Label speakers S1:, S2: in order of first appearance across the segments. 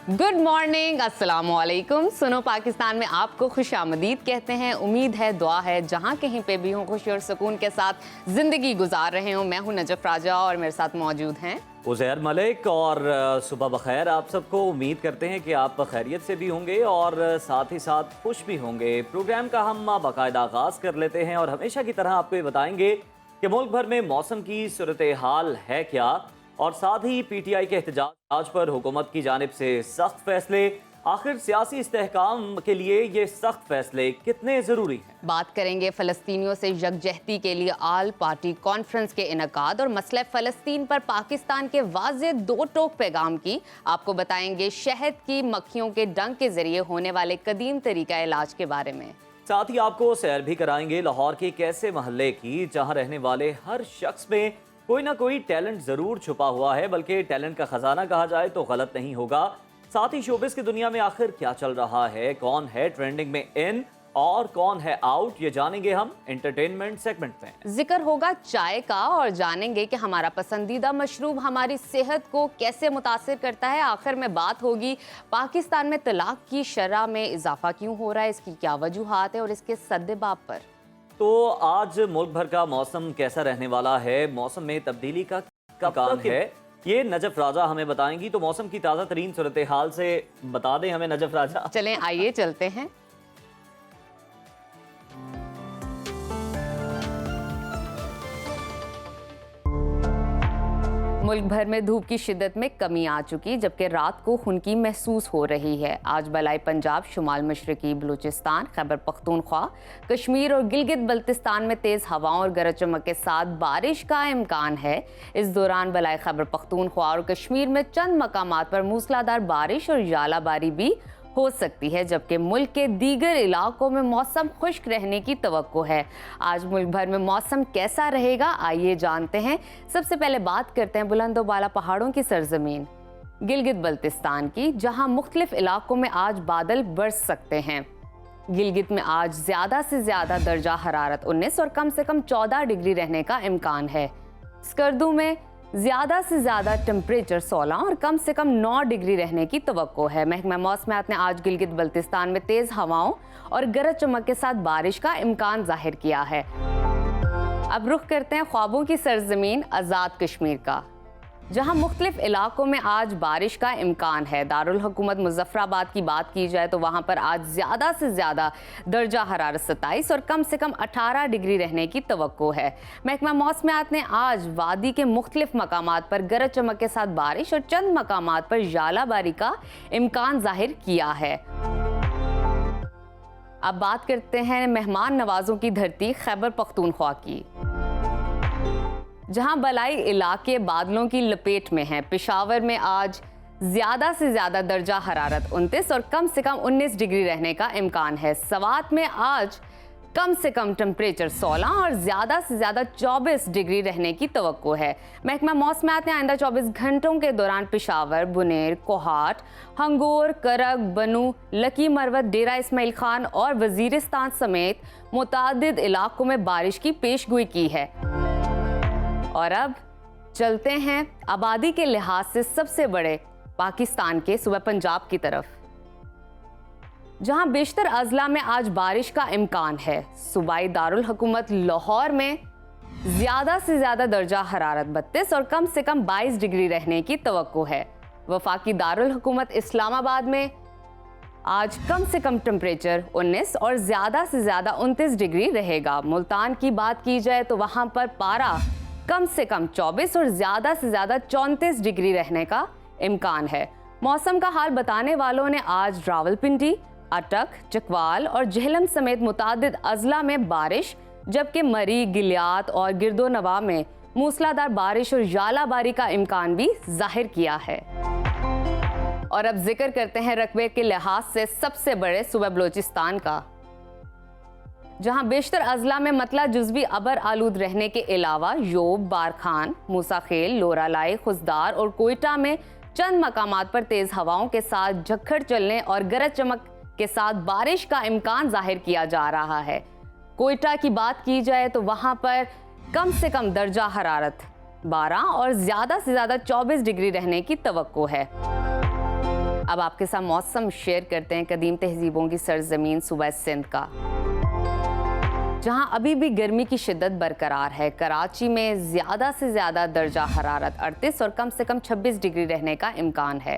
S1: Good morning, अस्सलाम वालेकुम। सुनो पाकिस्तान में आपको खुशामदीद कहते हैं। उम्मीद है, दुआ है जहाँ कहीं पे भी हो खुशी और सुकून के साथ ज़िंदगी गुजार रहे हो। मैं हूँ नजफ राजा और मेरे साथ मौजूद हैं
S2: उज़ैर मलिक। और सुबह बखैर आप सबको। उम्मीद करते हैं कि आप खैरियत से भी होंगे और साथ ही साथ खुश भी होंगे। प्रोग्राम का हम बाकायदा आगाज़ कर लेते हैं और हमेशा की तरह आपको ये बताएंगे कि मुल्क भर में मौसम की सूरत हाल है क्या, और साथ ही PTI के एहतजाज पर हुकूमत की जानिब से सख्त फैसले। आखिर सियासी इस्तेहकाम के लिए ये सख्त फैसले कितने ज़रूरी हैं।
S1: बात करेंगे फ़लस्तीनियों से यकजहती के लिए आल पार्टी कॉन्फ्रेंस के इनकाद और मसला फ़लस्तीन पर पाकिस्तान के वाज़े दो टोक पैगाम की। आपको बताएंगे शहद की मक्खियों के डंक के जरिए होने वाले कदीम तरीका इलाज के बारे में।
S2: साथ ही आपको सैर भी कराएंगे लाहौर के एक ऐसे महल्ले की जहां रहने वाले हर शख्स में कोई ना कोई टैलेंट जरूर छुपा हुआ है, बल्कि टैलेंट का खजाना कहा जाए तो गलत नहीं होगा। साथ ही शोबिस की दुनिया में आखिर क्या चल रहा है, कौन है ट्रेंडिंग में इन और कौन है आउट, ये जानेंगे हम एंटरटेनमेंट सेगमेंट में।
S1: जिक्र होगा चाय का और जानेंगे कि हमारा पसंदीदा मशरूब हमारी सेहत को कैसे मुतासिर करता है। आखिर में बात होगी पाकिस्तान में तलाक की शरह में इजाफा क्यों हो रहा है, इसकी क्या वजूहात है और इसके सद्देबाब पर।
S2: तो आज मुल्क भर का मौसम कैसा रहने वाला है, मौसम में तब्दीली का इम्कान है, ये नजफ राजा हमें बताएंगी। तो मौसम की ताज़ा तरीन सूरत हाल से बता दें हमें नजफ राजा।
S1: चलें आइए चलते हैं। मुल्क भर में धूप की शिद्दत में कमी आ चुकी, जबकि रात को खुनकी महसूस हो रही है। आज बलाई पंजाब, शुमाल मशरकी बलूचिस्तान, खैबर पख्तूनख्वा, कश्मीर और गिलगित बल्तिस्तान में तेज़ हवाओं और गरज चमक के साथ बारिश का इम्कान है। इस दौरान बलाई खैबर पख्तूनख्वा और कश्मीर में चंद मकामात पर मूसलाधार बारिश और यालाबारी भी हो सकती है, जबकि मुल्क के दीगर इलाकों में मौसम खुश्क रहने की तवक्को है। आज मुल्क भर में मौसम कैसा रहेगा, आइए जानते हैं। सबसे पहले बात करते हैं बुलंदोबाला पहाड़ों की सरजमीन गिलगित बल्तिस्तान की, जहां मुख्तलिफ इलाकों में आज बादल बरस सकते हैं। गिलगित में आज ज़्यादा से ज़्यादा दर्जा हरारत 19 और कम से कम 14 डिग्री रहने का इम्कान है। स्कर्दू में ज़्यादा से ज़्यादा टेम्परेचर 16 और कम से कम 9 डिग्री रहने की तवक्को है। महकमा मौसमियात ने आज गिलगित बल्तिस्तान में तेज़ हवाओं और गरज चमक के साथ बारिश का इम्कान जाहिर किया है। अब रुख करते हैं ख्वाबों की सरजमीन आज़ाद कश्मीर का, जहां मुख्तलिफ इलाकों में आज बारिश का इम्कान है। दारुल हुकूमत मुजफ्फराबाद की बात की जाए तो वहां पर आज ज़्यादा से ज़्यादा दर्जा हरारत 27 और कम से कम 18 डिग्री रहने की तवक्को है। महकमा मौसमियात ने आज वादी के मुख्तलिफ मकामात पर गरज चमक के साथ बारिश और चंद मकामात पर यालाबारी का इम्कान जाहिर किया है। अब बात करते हैं मेहमान नवाजों की धरती खैबर पख्तूनख्वा की, जहां बलाई इलाके बादलों की लपेट में हैं। पेशावर में आज ज़्यादा से ज़्यादा दर्जा हरारत 29 और कम से कम 19 डिग्री रहने का इम्कान है। सवात में आज कम से कम टेम्परेचर 16 और ज़्यादा से ज़्यादा 24 डिग्री रहने की तवक्को है। महकमा मौसमियात ने आइंदा 24 घंटों के दौरान पेशावर, बुनेर, कोहाट, हंगोर, करग, बनू, लकी मरवत, डेरा इस्माइल खान और वजीरिस्तान समेत मुतादिद इलाकों में बारिश की पेशगोई की है। और अब चलते हैं आबादी के लिहाज से सबसे बड़े पाकिस्तान के सूबा पंजाब की तरफ, जहां बेशतर अजला में आज बारिश का इम्कान है। सूबाई दारुल हुकूमत लाहौर में ज़्यादा से ज़्यादा दर्जा हरारत 32 और कम से कम 22 डिग्री रहने की तवक्को है। वफाकी दारुल हुकूमत इस्लामाबाद में आज कम से कम टेम्परेचर 19 और ज़्यादा से ज़्यादा 29 डिग्री रहेगा। मुल्तान की बात की जाए तो वहाँ पर पारा कम से कम 24 और ज़्यादा से ज़्यादा 34 डिग्री रहने का इम्कान है। मौसम का हाल बताने वालों ने आज रावलपिंडी, अटक, चकवाल और झेलम समेत मुतादिद अजला में बारिश, जबकि मरी, गिलियात और गिरदोनवा में मूसलाधार बारिश और यालाबारी का इम्कान भी जाहिर किया है। और अब जिक्र करते हैं रकबे के लिहाज से सबसे बड़े सूबा बलूचिस्तान का, जहां बेशतर अजला में मतला जुज़वी अबर आलूद रहने के अलावा योब, बारखान, मूसाखेल, लोरालाई, खुजदार और कोयटा में चंद मकामात पर तेज़ हवाओं के साथ झक्खड़ चलने और गरज चमक के साथ बारिश का इम्कान जाहिर किया जा रहा है। कोयटा की बात की जाए तो वहां पर कम से कम दर्जा हरारत 12 और ज़्यादा से ज़्यादा 24 डिग्री रहने की तवक्को है। अब आपके साथ मौसम शेयर करते हैं कदीम तहजीबों की सरजमीन सूबा सिंध का, जहां अभी भी गर्मी की शिद्दत बरकरार है। कराची में ज़्यादा से ज़्यादा दर्जा हरारत 38 और कम से कम 26 डिग्री रहने का इम्कान है।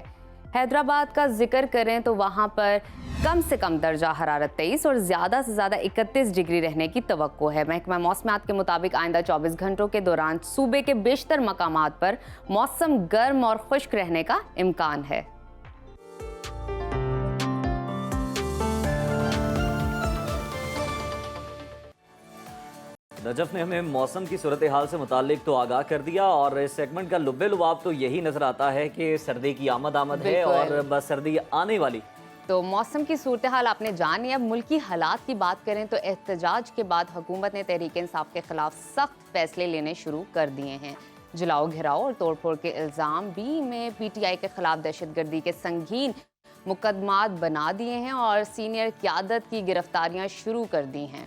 S1: हैदराबाद का जिक्र करें तो वहां पर कम से कम दर्जा हरारत 23 और ज़्यादा से ज़्यादा 31 डिग्री रहने की तवक्को है। महकमा मौसमियात के मुताबिक आइंदा 24 घंटों के दौरान सूबे के बेशतर मकामात पर मौसम गर्म और खुश्क रहने का इम्कान है।
S2: नजफ ने हमें मौसम की सूरत हाल से मुतालिक तो आगाह कर दिया और इस सेगमेंट का लुब्बे लुबाब तो यही नजर आता है कि सर्दी की आमद है और बस सर्दी आने वाली।
S1: तो मौसम की सूरत हाल आपने जानी। अब मुल्की हालात की बात करें तो एहतजाज के बाद हुकूमत ने तहरीक इंसाफ के खिलाफ सख्त फैसले लेने शुरू कर दिए हैं। जलाओ घिराओ और तोड़फोड़ के इल्ज़ाम भी में PTI के खिलाफ दहशतगर्दी के संगीन मुकदमात बना दिए हैं और सीनियर क़यादत की गिरफ्तारियां शुरू कर दी हैं।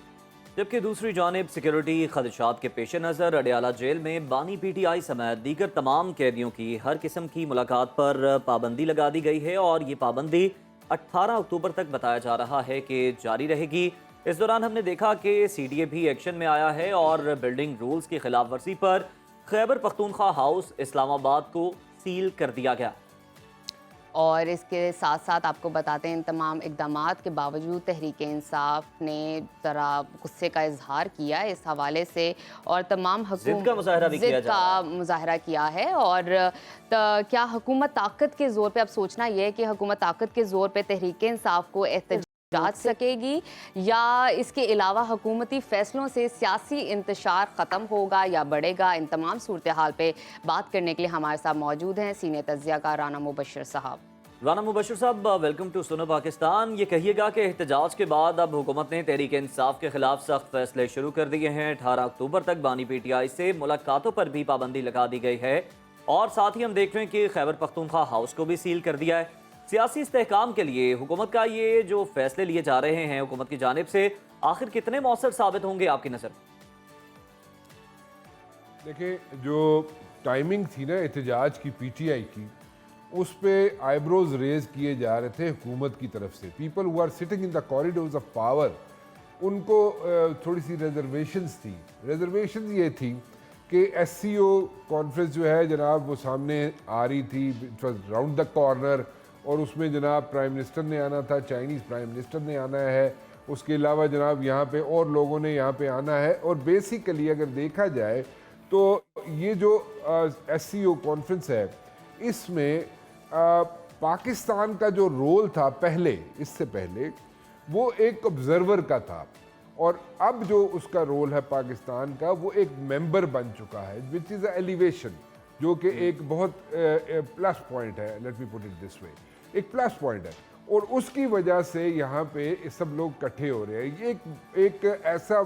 S2: जबकि दूसरी जानिब सिक्योरिटी खदशात के पेश नज़र अडयाला जेल में बानी PTI समेत दीगर तमाम कैदियों की हर किस्म की मुलाकात पर पाबंदी लगा दी गई है और ये पाबंदी 18 अक्टूबर तक बताया जा रहा है कि जारी रहेगी। इस दौरान हमने देखा कि CDA भी एक्शन में आया है और बिल्डिंग रूल्स की खिलाफ वर्जी पर खैबर पख्तूनख्वा हाउस इस्लामाबाद को सील कर दिया गया।
S1: और इसके साथ साथ आपको बताते हैं इन तमाम इक़दामात के बावजूद तहरीक इंसाफ ने ज़रा गुस्से का इजहार किया इस हवाले से और तमाम
S2: ज़िद का
S1: मुजाहरा किया है। और क्या हुकूमत ताकत के ज़ोर पे, अब सोचना यह है कि हुकूमत ताकत के ज़ोर पे तहरीक इंसाफ को जा सकेगी या इसके अलावा हुकूमती फैसलों से सियासी इंतशार ख़त्म होगा या बढ़ेगा। इन तमाम सूरत हाल पे बात करने के लिए हमारे साथ मौजूद हैं सीनियर तज्ज़ियाकार राना मुबश्शिर साहब।
S2: राना मुबश्शिर साहब, वेलकम टू सुनो पाकिस्तान। ये कहिएगा कि एहतजाज के बाद अब हुकूमत ने तहरीक इंसाफ के खिलाफ सख्त फैसले शुरू कर दिए हैं। 18 अक्टूबर तक बानी PTI से मुलाकातों पर भी पाबंदी लगा दी गई है और साथ ही हम देख रहे हैं कि खैबर पख्तूनख्वा हाउस को भी सील कर दिया है। सियासी इस्तेहकाम के लिए हुकूमत का ये जो फैसले लिए जा रहे हैं हुकूमत की जानिब से, आखिर कितने मौसर साबित होंगे आपकी नज़र?
S3: देखिए, जो टाइमिंग थी ना एहतजाज की PTI की, उस पे आईब्रोज रेज किए जा रहे थे हुकूमत की तरफ से। People who are sitting in the corridors of power, उनको थोड़ी सी रिजर्वेशंस थी। रिजर्वेशंस ये थी कि SCO कॉन्फ्रेंस जो है जनाब वो सामने आ रही थी, it was round the corner, और उसमें जनाब प्राइम मिनिस्टर ने आना था, चाइनीज़ प्राइम मिनिस्टर ने आना है, उसके अलावा जनाब यहाँ पे और लोगों ने यहाँ पे आना है। और बेसिकली अगर देखा जाए तो ये जो SCO कॉन्फ्रेंस है, इसमें पाकिस्तान का जो रोल था पहले, इससे पहले वो एक ऑब्जर्वर का था, और अब जो उसका रोल है पाकिस्तान का, वो एक मेंबर बन चुका है, विच इज़ एलिवेशन, जो कि एक बहुत प्लस पॉइंट है। Let me put it this way, एक प्लस पॉइंट है, और उसकी वजह से यहाँ पे सब लोग इकट्ठे हो रहे हैं। ये एक ऐसा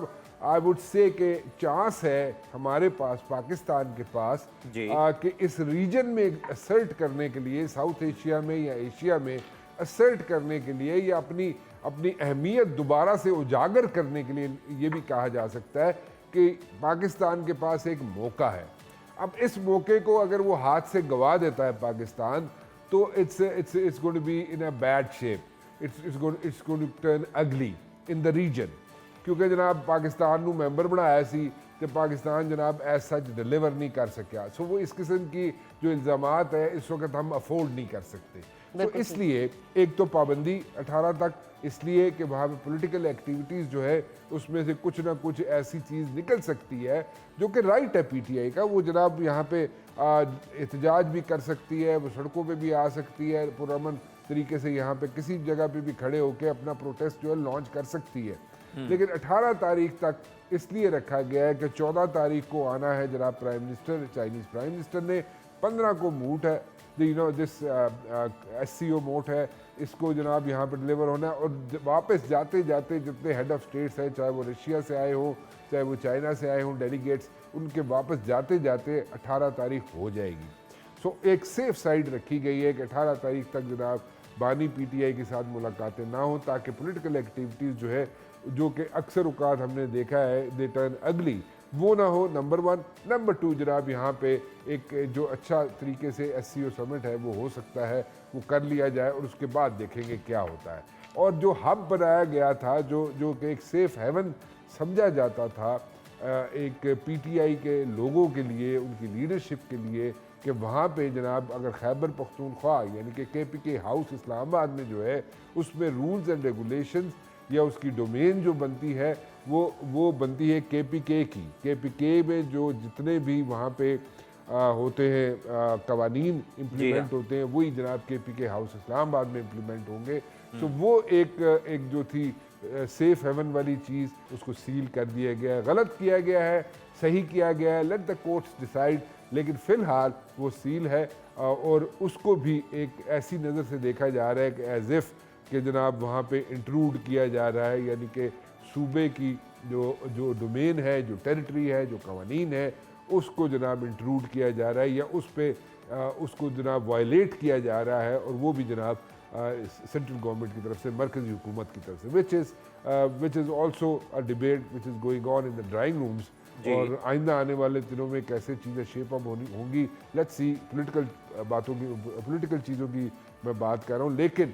S3: आई वुड से कि चांस है हमारे पास, पाकिस्तान के पास, कि इस रीजन में असर्ट करने के लिए, साउथ एशिया में या एशिया में असर्ट करने के लिए, या अपनी अहमियत दोबारा से उजागर करने के लिए, ये भी कहा जा सकता है कि पाकिस्तान के पास एक मौका है। अब इस मौके को अगर वो हाथ से गंवा देता है पाकिस्तान, तो it's going to be in a bad shape, it's going to turn ugly in the reason. क्योंकि जनाब पाकिस्तान को मैंबर बनाया सी तो पाकिस्तान जनाब एज सच डिलीवर नहीं कर सकिया। सो वो इस किस्म की जो इल्ज़ामात है इस वक्त हम अफोर्ड नहीं कर सकते। तो इसलिए एक तो पाबंदी 18 तक, इसलिए कि वहाँ पे पॉलिटिकल एक्टिविटीज़ जो है उसमें से कुछ ना कुछ ऐसी चीज़ निकल सकती है जो कि राइट है PTI का। वो जनाब यहाँ पे एहतजाज भी कर सकती है, वो सड़कों पे भी आ सकती है, पुरअमन तरीके से यहाँ पे किसी जगह पे भी खड़े होकर अपना प्रोटेस्ट जो है लॉन्च कर सकती है। लेकिन 18 तारीख तक इसलिए रखा गया है कि 14 तारीख को आना है जनाब prime minister, Chinese prime minister ने, 15 को मूट है, दिस SCO मोट है, इसको जनाब यहाँ पर डिलीवर होना है। और वापस जाते जाते जितने हेड ऑफ स्टेट्स हैं, चाहे वो रशिया से आए हों, चाहे वो चाइना से आए हों डेलीगेट्स, उनके वापस जाते जाते 18 तारीख हो जाएगी। सो एक सेफ साइड रखी गई है कि 18 तारीख तक जनाब बानी PTI के साथ मुलाकातें ना हों, ताकि पॉलिटिकल एक्टिविटीज़ जो है, जो कि अक्सर औकात हमने देखा है दे टर्न अगली, वो ना हो, नंबर 1। नंबर 2 जनाब यहाँ पे एक जो अच्छा तरीके से SCO समिट है वो हो सकता है, वो कर लिया जाए और उसके बाद देखेंगे क्या होता है। और जो हब बनाया गया था, जो कि एक सेफ हेवन समझा जाता था एक PTI के लोगों के लिए, उनकी लीडरशिप के लिए, कि वहाँ पे जनाब अगर खैबर पख्तूनख्वा यानी कि KPK हाउस इस्लामाबाद में जो है उसमें रूल्स एंड रेगुलेशंस या उसकी डोमेन जो बनती है वो बनती है KPK की। KPK में जो जितने भी वहाँ पे होते हैं कवानीन इम्प्लीमेंट होते हैं वही जनाब KPK हाउस इस्लामाबाद में इम्प्लीमेंट होंगे। तो वो एक जो थी सेफ हेवन वाली चीज़, उसको सील कर दिया गया है। गलत किया गया है, सही किया गया है, लेट द कोर्ट्स डिसाइड, लेकिन फ़िलहाल वो सील है और उसको भी एक ऐसी नज़र से देखा जा रहा है कि एज़ इफ़ कि जनाब वहाँ पे इंट्रूड किया जा रहा है, यानी कि सूबे की जो डोमेन है, जो टेरिटरी है, जो कवानीन है, उसको जनाब इंट्रूड किया जा रहा है या उस पर उसको जनाब वायलेट किया जा रहा है, और वो भी जनाब सेंट्रल गवर्नमेंट की तरफ से, मरकज़ी हुकूमत की तरफ से, which is also a debate which is going on in the drawing rooms. और आइंदा आने वाले दिनों में कैसे चीज़ें शेप अप होंगी, लेट्स सी। पॉलिटिकल चीज़ों की मैं बात कर रहा हूँ, लेकिन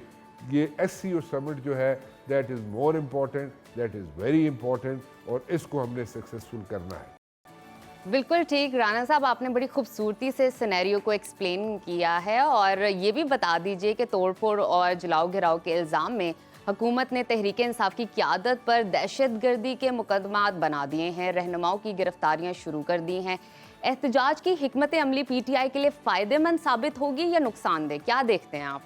S3: ये SCO समिट जो है that is more important, that is very important, और इसको हमने सक्सेसफुल करना है।
S1: बिल्कुल ठीक राना साहब, आपने बड़ी खूबसूरती से सिनेरियो को एक्सप्लेन किया है। और ये भी बता दीजिए कि तोड़फोड़ और जलाओ घिराव के इल्ज़ाम में हुकूमत ने तहरीक इंसाफ की क़यादत पर दहशतगर्दी के मुकदमात बना दिए हैं, रहनुमाओं की गिरफ्तारियां शुरू कर दी हैं। एहतजाज की हिकमत अमली PTI के लिए फ़ायदेमंद साबित होगी या नुकसानदेह, क्या देखते हैं आप?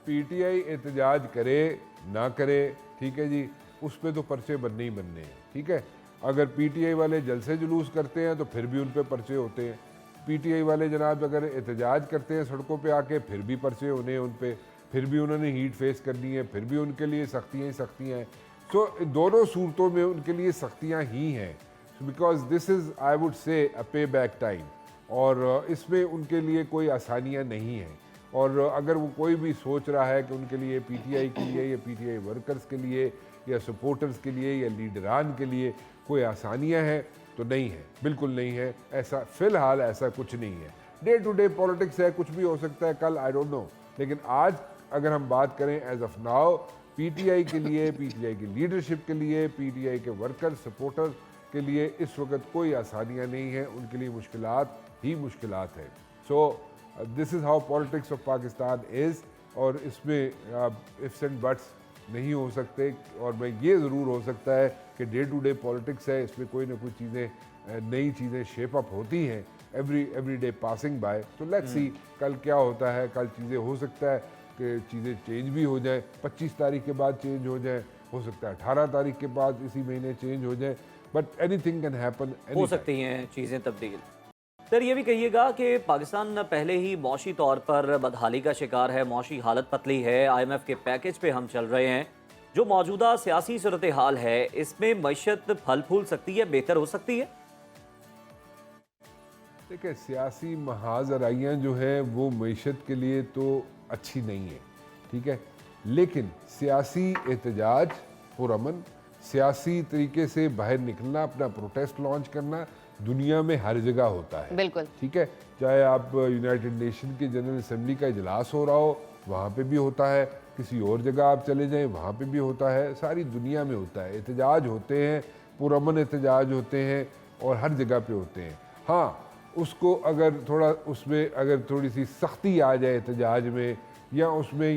S3: PTI एहतजाज करे ना करे, ठीक है जी, उस पर तो पर्चे बनने ही बनने हैं, ठीक है। अगर PTI वाले जलसे जुलूस करते हैं तो फिर भी उन पे पर्चे होते हैं। PTI वाले जनाब अगर एहतजाज करते हैं सड़कों पे आके, फिर भी पर्चे होने हैं उन पे, फिर भी उन्होंने हीट फेस करनी है, फिर भी उनके लिए सख्तियाँ ही सख्तियाँ हैं। सो दोनों सूरतों में उनके लिए सख्तियाँ ही हैं, because this is I would say a पे बैक टाइम, और इसमें उनके लिए कोई आसानियाँ नहीं हैं। और अगर वो कोई भी सोच रहा है कि उनके लिए PTI के लिए या PTI वर्कर्स के लिए या सपोर्टर्स के लिए या लीडरान के लिए कोई आसानियां हैं, तो नहीं है, बिल्कुल नहीं है। ऐसा फ़िलहाल ऐसा कुछ नहीं है। डे टू डे पॉलिटिक्स है, कुछ भी हो सकता है कल, आई डोंट नो। लेकिन आज अगर हम बात करें एज ऑफ नाउ, PTI के लिए, PTI की लीडरशिप के लिए, PTI के वर्कर सपोर्टर के लिए इस वक्त कोई आसानियाँ नहीं हैं, उनके लिए मुश्किलात ही मुश्किलात हैं। So this is how politics of Pakistan is, और इसमें इफ्स एंड बट्स नहीं हो सकते। और मैं ये ज़रूर हो सकता है कि डे टू डे पॉलिटिक्स है, इसमें कोई ना कोई चीज़ें, नई चीज़ें शेप अप होती हैं एवरी डे पासिंग बाय। तो लेट्स सी कल क्या होता है। कल चीज़ें हो सकता है कि चीज़ें चेंज भी हो जाए, 25 तारीख के बाद चेंज हो जाए, हो सकता है 18 तारीख के बाद इसी महीने चेंज हो जाए, बट एनीथिंग कैन हैपन,
S2: हो सकती हैं चीज़ें तब्दील। सर ये भी कहिएगा कि पाकिस्तान पहले ही मौशी तौर पर बदहाली का शिकार है, मौशी हालत पतली है, IMF के पैकेज पे हम चल रहे हैं। जो मौजूदा सियासी सूरत हाल है, इसमें मईशत फल फूल सकती है, बेहतर हो सकती है?
S3: देखिए, सियासी महाजराइयाँ जो है वो मईशत के लिए तो अच्छी नहीं है, ठीक है, लेकिन सियासी एहतजाज पुरअमन, सियासी तरीके से बाहर निकलना, अपना प्रोटेस्ट लॉन्च करना दुनिया में हर जगह होता है,
S1: बिल्कुल,
S3: ठीक है। चाहे आप यूनाइटेड नेशन के जनरल असेंबली का इजलास हो रहा हो, वहाँ पे भी होता है, किसी और जगह आप चले जाएं वहाँ पे भी होता है, सारी दुनिया में होता है। एहतजाज होते हैं, पुरअमन एहतजाज होते हैं और हर जगह पे होते हैं। हाँ, उसको अगर थोड़ा उसमें अगर थोड़ी सी सख्ती आ जाए एहतजाज में, या उसमें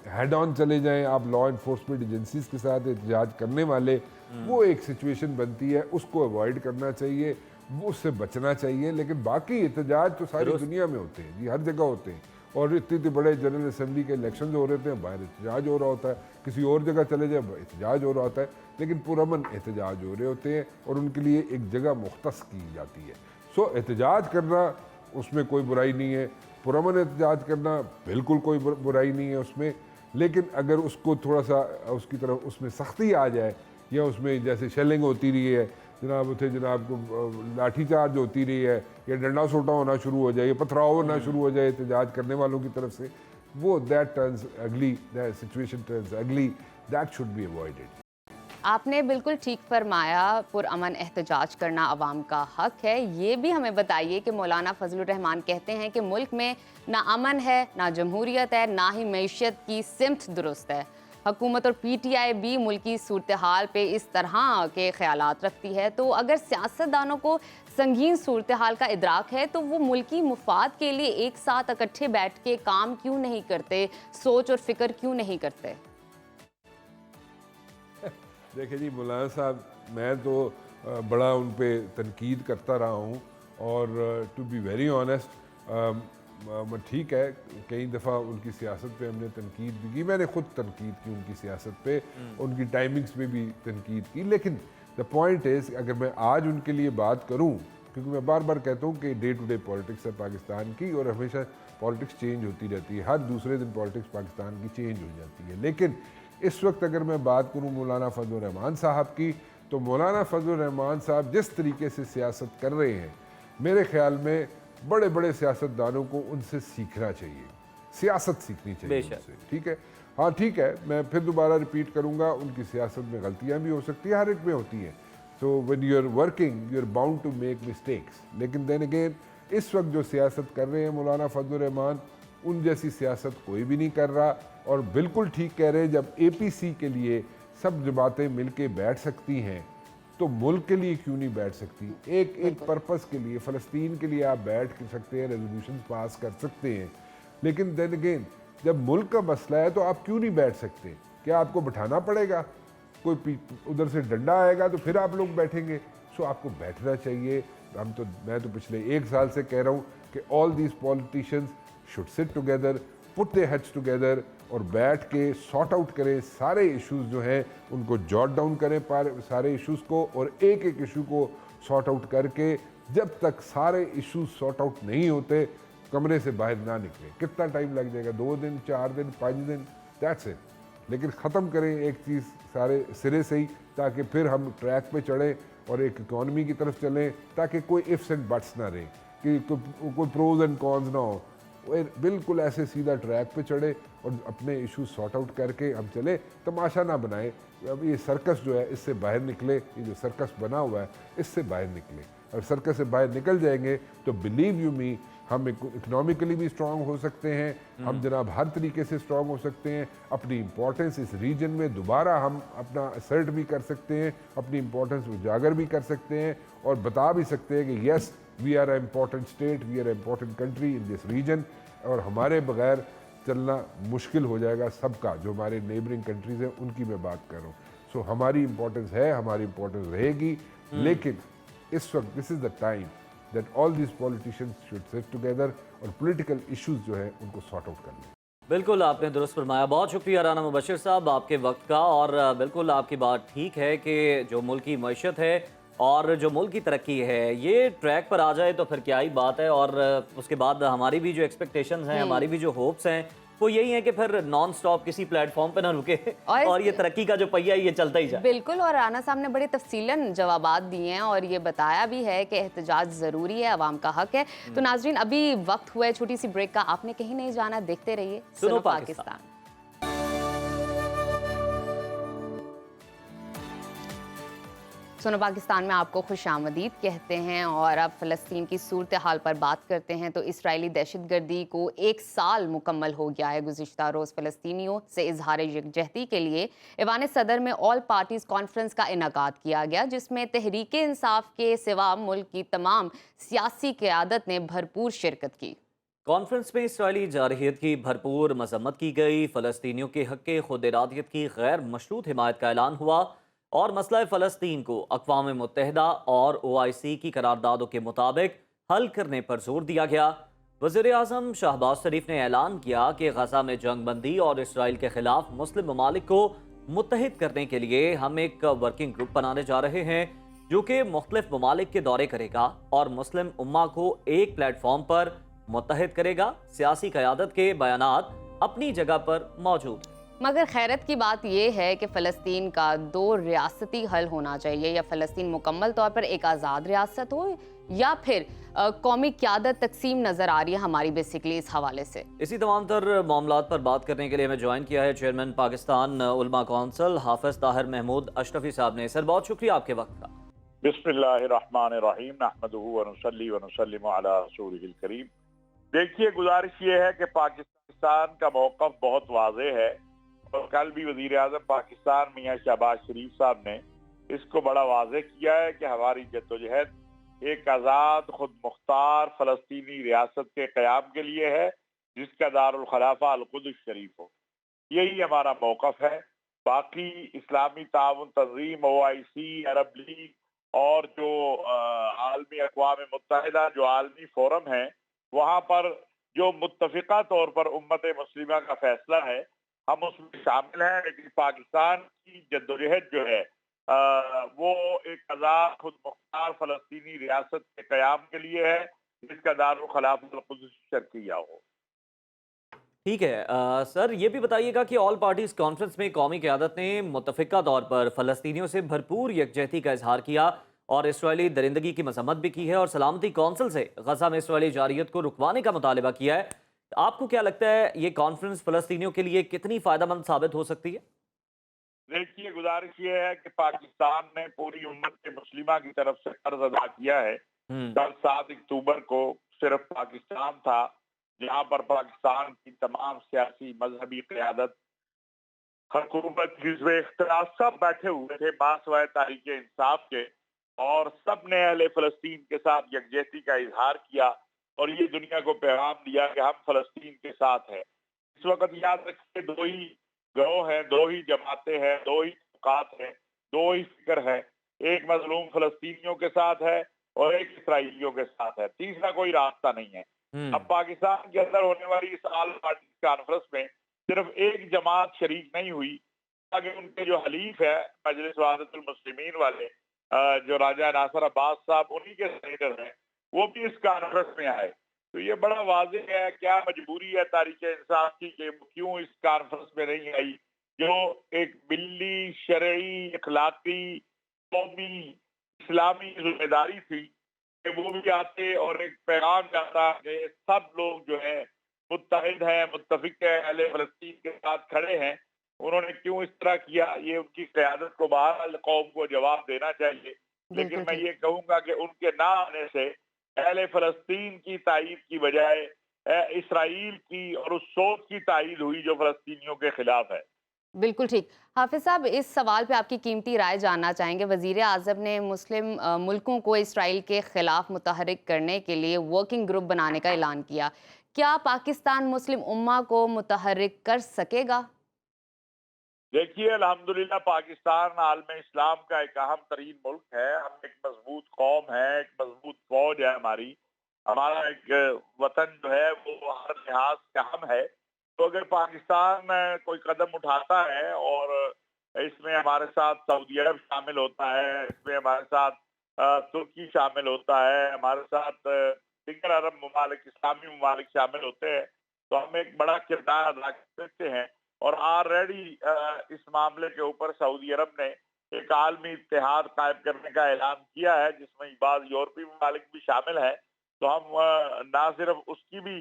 S3: हेड ऑन चले जाएं आप लॉ इन्फोर्समेंट एजेंसीज के साथ एहतजाज करने वाले, वो एक सिचुएशन बनती है, उसको अवॉइड करना चाहिए, वो उससे बचना चाहिए। लेकिन बाकी एहतजाज तो सारी दुनिया में होते हैं जी, हर जगह होते हैं। और इतने बड़े जनरल असेंबली के इलेक्शन हो रहे हैं, बाहर एहतजाज हो रहा होता है, किसी और जगह चले जाए एहतजाज हो रहा होता है, लेकिन पुरअमन एहतजाज हो रहे होते हैं और उनके लिए एक जगह मुख्तस की जाती है। सो एहतजाज करना उसमें कोई बुराई नहीं है, पुरअमन एहतजाज करना बिल्कुल कोई बुराई नहीं है उसमें। लेकिन अगर उसको थोड़ा सा उसकी तरफ उसमें सख्ती आ जाए, या उसमें जैसे शेलिंग होती रही है जनाब, उसे जनाब को लाठीचार्ज होती रही है, या डंडा सोटा होना शुरू हो जाए, या पथराव होना शुरू हो जाए एहतजाज करने वालों की तरफ से, वो दैट टर्न्स अगली, दैट सिचुएशन टर्न्स अगली, दैट शुड बी अवॉइडेड।
S1: आपने बिल्कुल ठीक फरमाया, पुरअमन एहतजाज करना अवाम का हक है। ये भी हमें बताइए कि मौलाना फजलुर रहमान कहते हैं कि मुल्क में ना अमन है, ना जमहूरियत है, ना ही मईशत की सिमत दुरुस्त है। हुकूमत और पीटीआई भी मुल्की सूरत हाल पे इस तरह के ख्यालात रखती है। तो अगर सियासतदानों को संगीन सूरत हाल का इदराक है तो वो मुल्की मुफाद के लिए एक साथ इकट्ठे बैठ के काम क्यों नहीं करते, सोच और फिक्र क्यों नहीं करते?
S3: देखिए जी मौलाना साहब, मैं तो बड़ा उन पे तनकीद करता रहा हूँ और टू बी वेरी ऑनेस्ट ठीक है, कई दफ़ा उनकी सियासत पे हमने तनकीद भी की, मैंने खुद तनकीद की उनकी सियासत पे, उनकी टाइमिंग्स पे भी तनकीद की। लेकिन द पॉइंट इज़, अगर मैं आज उनके लिए बात करूँ, क्योंकि मैं बार बार कहता हूँ कि डे टू डे पॉलिटिक्स है पाकिस्तान की और हमेशा पॉलिटिक्स चेंज होती रहती है, हर दूसरे दिन पॉलिटिक्स पाकिस्तान की चेंज हो जाती है। लेकिन इस वक्त अगर मैं बात करूँ मौलाना फजलुर रहमान साहब की, तो मौलाना फजलुर रहमान साहब जिस तरीके से सियासत कर रहे हैं, मेरे ख्याल में बड़े बड़े सियासतदानों को उनसे सीखना चाहिए, सियासत सीखनी चाहिए उनसे। ठीक है, हाँ ठीक है, मैं फिर दोबारा रिपीट करूँगा, उनकी सियासत में गलतियाँ भी हो सकती है, हर एक में होती हैं। So when you are working you are bound to make mistakes. लेकिन देन अगेन इस वक्त जो सियासत कर रहे हैं मौलाना फजलुर रहमान, उन जैसी सियासत कोई भी नहीं कर रहा। और बिल्कुल ठीक कह रहे हैं, जब APC के लिए सब जमातें मिल के बैठ सकती हैं तो मुल्क के लिए क्यों नहीं बैठ सकती? एक पर्पस के लिए, फ़लस्तीन के लिए आप बैठ सकते हैं, रेजोल्यूशन पास कर सकते हैं। लेकिन देन अगेन जब मुल्क का मसला है तो आप क्यों नहीं बैठ सकते? क्या आपको बिठाना पड़ेगा? कोई उधर से डंडा आएगा तो फिर आप लोग बैठेंगे? सो आपको बैठना चाहिए। मैं तो पिछले 1 साल से कह रहा हूँ कि all these politicians should sit together, put their heads together और बैठ के सॉर्ट आउट करें सारे इश्यूज जो हैं, उनको जॉट डाउन करें सारे इश्यूज को, और एक एक इशू को सॉर्ट आउट करके जब तक सारे इश्यूज सॉर्ट आउट नहीं होते कमरे से बाहर ना निकले। कितना टाइम लग जाएगा? 2 दिन, 4 दिन, 5 दिन, दैट्स इट। लेकिन ख़त्म करें एक चीज़ सारे सिरे से ही, ताकि फिर हम ट्रैक पे चढ़ें और एक इकॉनमी की तरफ चलें, ताकि कोई इफ्स एंड बट्स ना रहे, कि कोई प्रोज एंड कॉन्स ना हो। बिल्कुल ऐसे सीधा ट्रैक पे चढ़े और अपने इशू सॉर्ट आउट करके हम चले, तमाशा ना बनाए। अब ये सर्कस जो है इससे बाहर निकले, ये जो सर्कस बना हुआ है इससे बाहर निकले। और सर्कस से बाहर निकल जाएंगे तो बिलीव यू मी, हम इकोनॉमिकली भी स्ट्रांग हो सकते हैं, हम जनाब हर तरीके से स्ट्रांग हो सकते हैं, अपनी इम्पोर्टेंस इस रीजन में दोबारा हम अपना असर्ट भी कर सकते हैं, अपनी इम्पोर्टेंस उजागर भी कर सकते हैं और बता भी सकते हैं कि yes we are a important state, we are a important country in this region. और हमारे बगैर चलना मुश्किल हो जाएगा सबका, जो हमारे नेबरिंग कंट्रीज़ हैं उनकी मैं बात कर रहा हूँ। सो हमारी इम्पोर्टेंस है, हमारी इम्पोर्टेंस रहेगी, लेकिन इस वक्त this is the time that all this politicians should sit together और पॉलिटिकल इश्यूज जो है उनको सॉर्ट आउट कर लें।
S2: बिल्कुल आपने दुरुस्त फरमाया, बहुत शुक्रिया राना मुबशिर साहब आपके वक्त का। और बिल्कुल आपकी बात ठीक है कि जो मुल्क की मईशत है और जो मुल्क की तरक्की है ये ट्रैक पर आ जाए तो फिर क्या ही बात है। और उसके बाद हमारी भी जो एक्सपेक्टेशंस हैं, हमारी भी जो होप्स हैं, वो यही है कि फिर नॉन स्टॉप किसी प्लेटफॉर्म पे ना रुके और ये तरक्की का जो पहिया है ये चलता ही जाए।
S1: बिल्कुल, और राना साहब ने बड़े तफसीलन जवाबात दिए हैं और ये बताया भी है कि एहतजाज ज़रूरी है, आवाम का हक है। तो नाजरीन, अभी वक्त हुआ है छोटी सी ब्रेक का, आपने कहीं नहीं जाना, देखते रहिए सुनो पाकिस्तान। सुनो पाकिस्तान में आपको खुशामदीद कहते हैं। और अब फ़लस्तीन की सूरत हाल पर बात करते हैं। तो इसराइली दहशतगर्दी को 1 साल मुकम्मल हो गया है। गुज़िश्ता रोज़ फ़लस्तीनियों से इजहार यकजहती के लिए ऐवान सदर में ऑल पार्टीज़ कॉन्फ्रेंस का इनेकाद किया गया, जिसमें तहरीक इंसाफ के सिवा मुल्क की तमाम सियासी क़यादत ने भरपूर शिरकत की।
S2: कॉन्फ्रेंस में इसराइली जारहियत की भरपूर मजम्मत की गई, फ़लस्तीनियों के हक़ खुद इरादियत की गैर मशरूत हिमायत का ऐलान हुआ और मसला फ़लस्तीन को अक़वाम मुत्तहिदा और OIC की करारदादों के मुताबिक हल करने पर जोर दिया गया। वज़ीर आज़म शहबाज शरीफ ने ऐलान किया कि गजा में जंग बंदी और इसराइल के खिलाफ मुस्लिम ममालिक को मुत्तहिद करने के लिए हम एक वर्किंग ग्रुप बनाने जा रहे हैं, जो कि मुख्तलिफ ममालिक के दौरे करेगा और मुस्लिम उम्मा को एक प्लेटफॉर्म पर मुत्तहिद करेगा। सियासी क़यादत के बयानात अपनी जगह पर मौजूद।
S1: मगर खैरत की बात यह है कि फ़लस्तीन का दो रियासती हल होना चाहिए, या फ़लस्तीन मुकम्मल तौर पर एक आज़ाद रियासत हो, या फिर कौमी क़यादत तकसीम नज़र आ रही है हमारी बेसिकली इस हवाले से।
S2: इसी तमाम तर मामलात पर बात करने के लिए हमें ज्वाइन किया है चेयरमैन पाकिस्तान उलमा कौंसिल हाफिज ताहिर महमूद अशरफी साहब ने। सर, बहुत शुक्रिया आपके वक्त का।
S4: बिस्मिल्लाहिर्रहमानिर्रहीम नहमदुहु व नुसल्ली व नुसल्लिमु अला रसूलिहिल करीम। देखिए, गुजारिश ये है कि पाकिस्तान का मौक़िफ़ बहुत वाज़ेह है और कल भी वज़ीर आज़म पाकिस्तान मियां शहबाज शरीफ साहब ने इसको बड़ा वाज़ेह किया है कि हमारी जद्दोजहद एक आज़ाद खुद मुख्तार फ़लस्तीनी रियासत के क़याम के लिए है, जिसका दारुल खलाफा अल कुद्स शरीफ हो। यही हमारा मौक़िफ़ है। बाकी इस्लामी ताउन तंज़ीम, OIC, अरब लीग और जो आलमी अक़वाम मुत्तहिदा जो आलमी फोरम है, वहाँ पर जो मुत्तफ़िक़ा तौर पर उम्मत मुस्लिमा का फैसला है, हम उसमें शामिल हैं। लेकिन पाकिस्तान की जद्दोजहद जो है वो एक आज़ाद खुद मुख्तार फ़लस्तीनी रियासत के क़याम के लिए है, जिसका दारुल खिलाफा अल कुद्स शर्क़िया हो।
S2: ठीक है। सर, ये भी बताइएगा कि ऑल पार्टीज कॉन्फ्रेंस में कौमी क़यादत ने मुतफ़िक़ा तौर पर फ़लस्तीनियों से भरपूर यकजहती का इजहार किया और इसराइली दरिंदगी की मसम्मत भी की है और सलामती कौंसिल से गज़ा में इसराइली जारियत को रुकवाने का मुतालबा किया है। आपको क्या लगता है, ये कॉन्फ्रेंस फ़लस्तीनियों के लिए कितनी फ़ायदेमंद साबित हो सकती है?
S4: देखिए, गुजारिश ये है कि पाकिस्तान ने पूरी उम्मत मुस्लिमा की तरफ से कर्ज अदा किया है। कल 7 अक्टूबर को सिर्फ पाकिस्तान था जहाँ पर पाकिस्तान की तमाम सियासी मजहबी क़यादत, हुकूमत, हिज़्ब इख्तिलाफ सब बैठे हुए थे बासवाए तारीख इंसाफ के, और सब ने अहले फ़लस्तीन के साथ यकजहती का इजहार किया और ये दुनिया को पैगाम दिया कि हम फ़लस्तीन के साथ हैं। इस वक्त याद रखिए, दो ही ग्रोह हैं, दो ही जमातें हैं, दो ही तबक़ात हैं, दो ही फिक्र है। एक मजलूम फ़लस्तीनियों के साथ है और एक इसराइलियों के साथ है। तीसरा कोई रास्ता नहीं है। अब पाकिस्तान के अंदर होने वाली इस ऑल पार्टी कॉन्फ्रेंस में सिर्फ एक जमात शरीक नहीं हुई, ताकि उनके जो हलीफ है मजलिस वहादतुल मुस्लिमीन वाले, जो राजा नासिर अब्बास साहब, उन्हीं के सेनेटर हैं, वो भी इस कॉन्फ्रेंस में आए। तो ये बड़ा वाज़ेह है क्या मजबूरी है तारीख इंसाफ की कि वो क्यों इस कॉन्फ्रेंस में नहीं आई, जो एक मिल्ली, शरई, अखलाकी, कौमी, इस्लामी जिम्मेदारी थी कि वो भी आते और एक पैगाम जाता कि सब लोग जो है मुत्तहिद हैं, मुत्तफिक है, अहले फ़लस्तीन के साथ खड़े हैं। उन्होंने क्यों इस तरह किया, ये उनकी क़यादत को बहरहाल कौम को जवाब देना चाहिए। लेकिन
S1: बिल्कुल
S4: मैं
S1: ठीक।
S4: ये कहूँगा कि उनके ना आने से अहले फ़लस्तीन की तायीद की बजाय इसराइल की और उस सोच की तायीद हुई जो फ़लस्तीनियों के खिलाफ है।
S1: बिल्कुल ठीक। हाफिज़ साहब, इस सवाल पे आपकी कीमती राय जानना चाहेंगे। वज़ीर आज़म ने मुस्लिम मुल्कों को इसराइल के ख़िलाफ़ मुतहरिक करने के लिए वर्किंग ग्रुप बनाने का ऐलान किया। क्या पाकिस्तान मुस्लिम उम्मा को मुतहरिक कर सकेगा?
S4: देखिए, अल्हम्दुलिल्लाह पाकिस्तान आलम इस्लाम का एक अहम तरीन मुल्क है। हम एक मजबूत कौम है, एक मजबूत फौज है हमारी। हमारा एक वतन जो है वो हर लिहाज से अहम है। तो अगर पाकिस्तान कोई कदम उठाता है और इसमें हमारे साथ सऊदी अरब शामिल होता है, इसमें हमारे साथ तुर्की शामिल होता है, हमारे साथ दीगर अरब ममालिक, इस्लामी ममालिक शामिल होते हैं, तो हम एक बड़ा किरदार अदा कर सकते हैं। और ऑलरेडी इस मामले के ऊपर सऊदी अरब ने एक आलमी इत्तेहाद कायम करने का ऐलान किया है, जिसमें बाद यूरोपीय ममालिक भी शामिल है। तो हम ना सिर्फ उसकी भी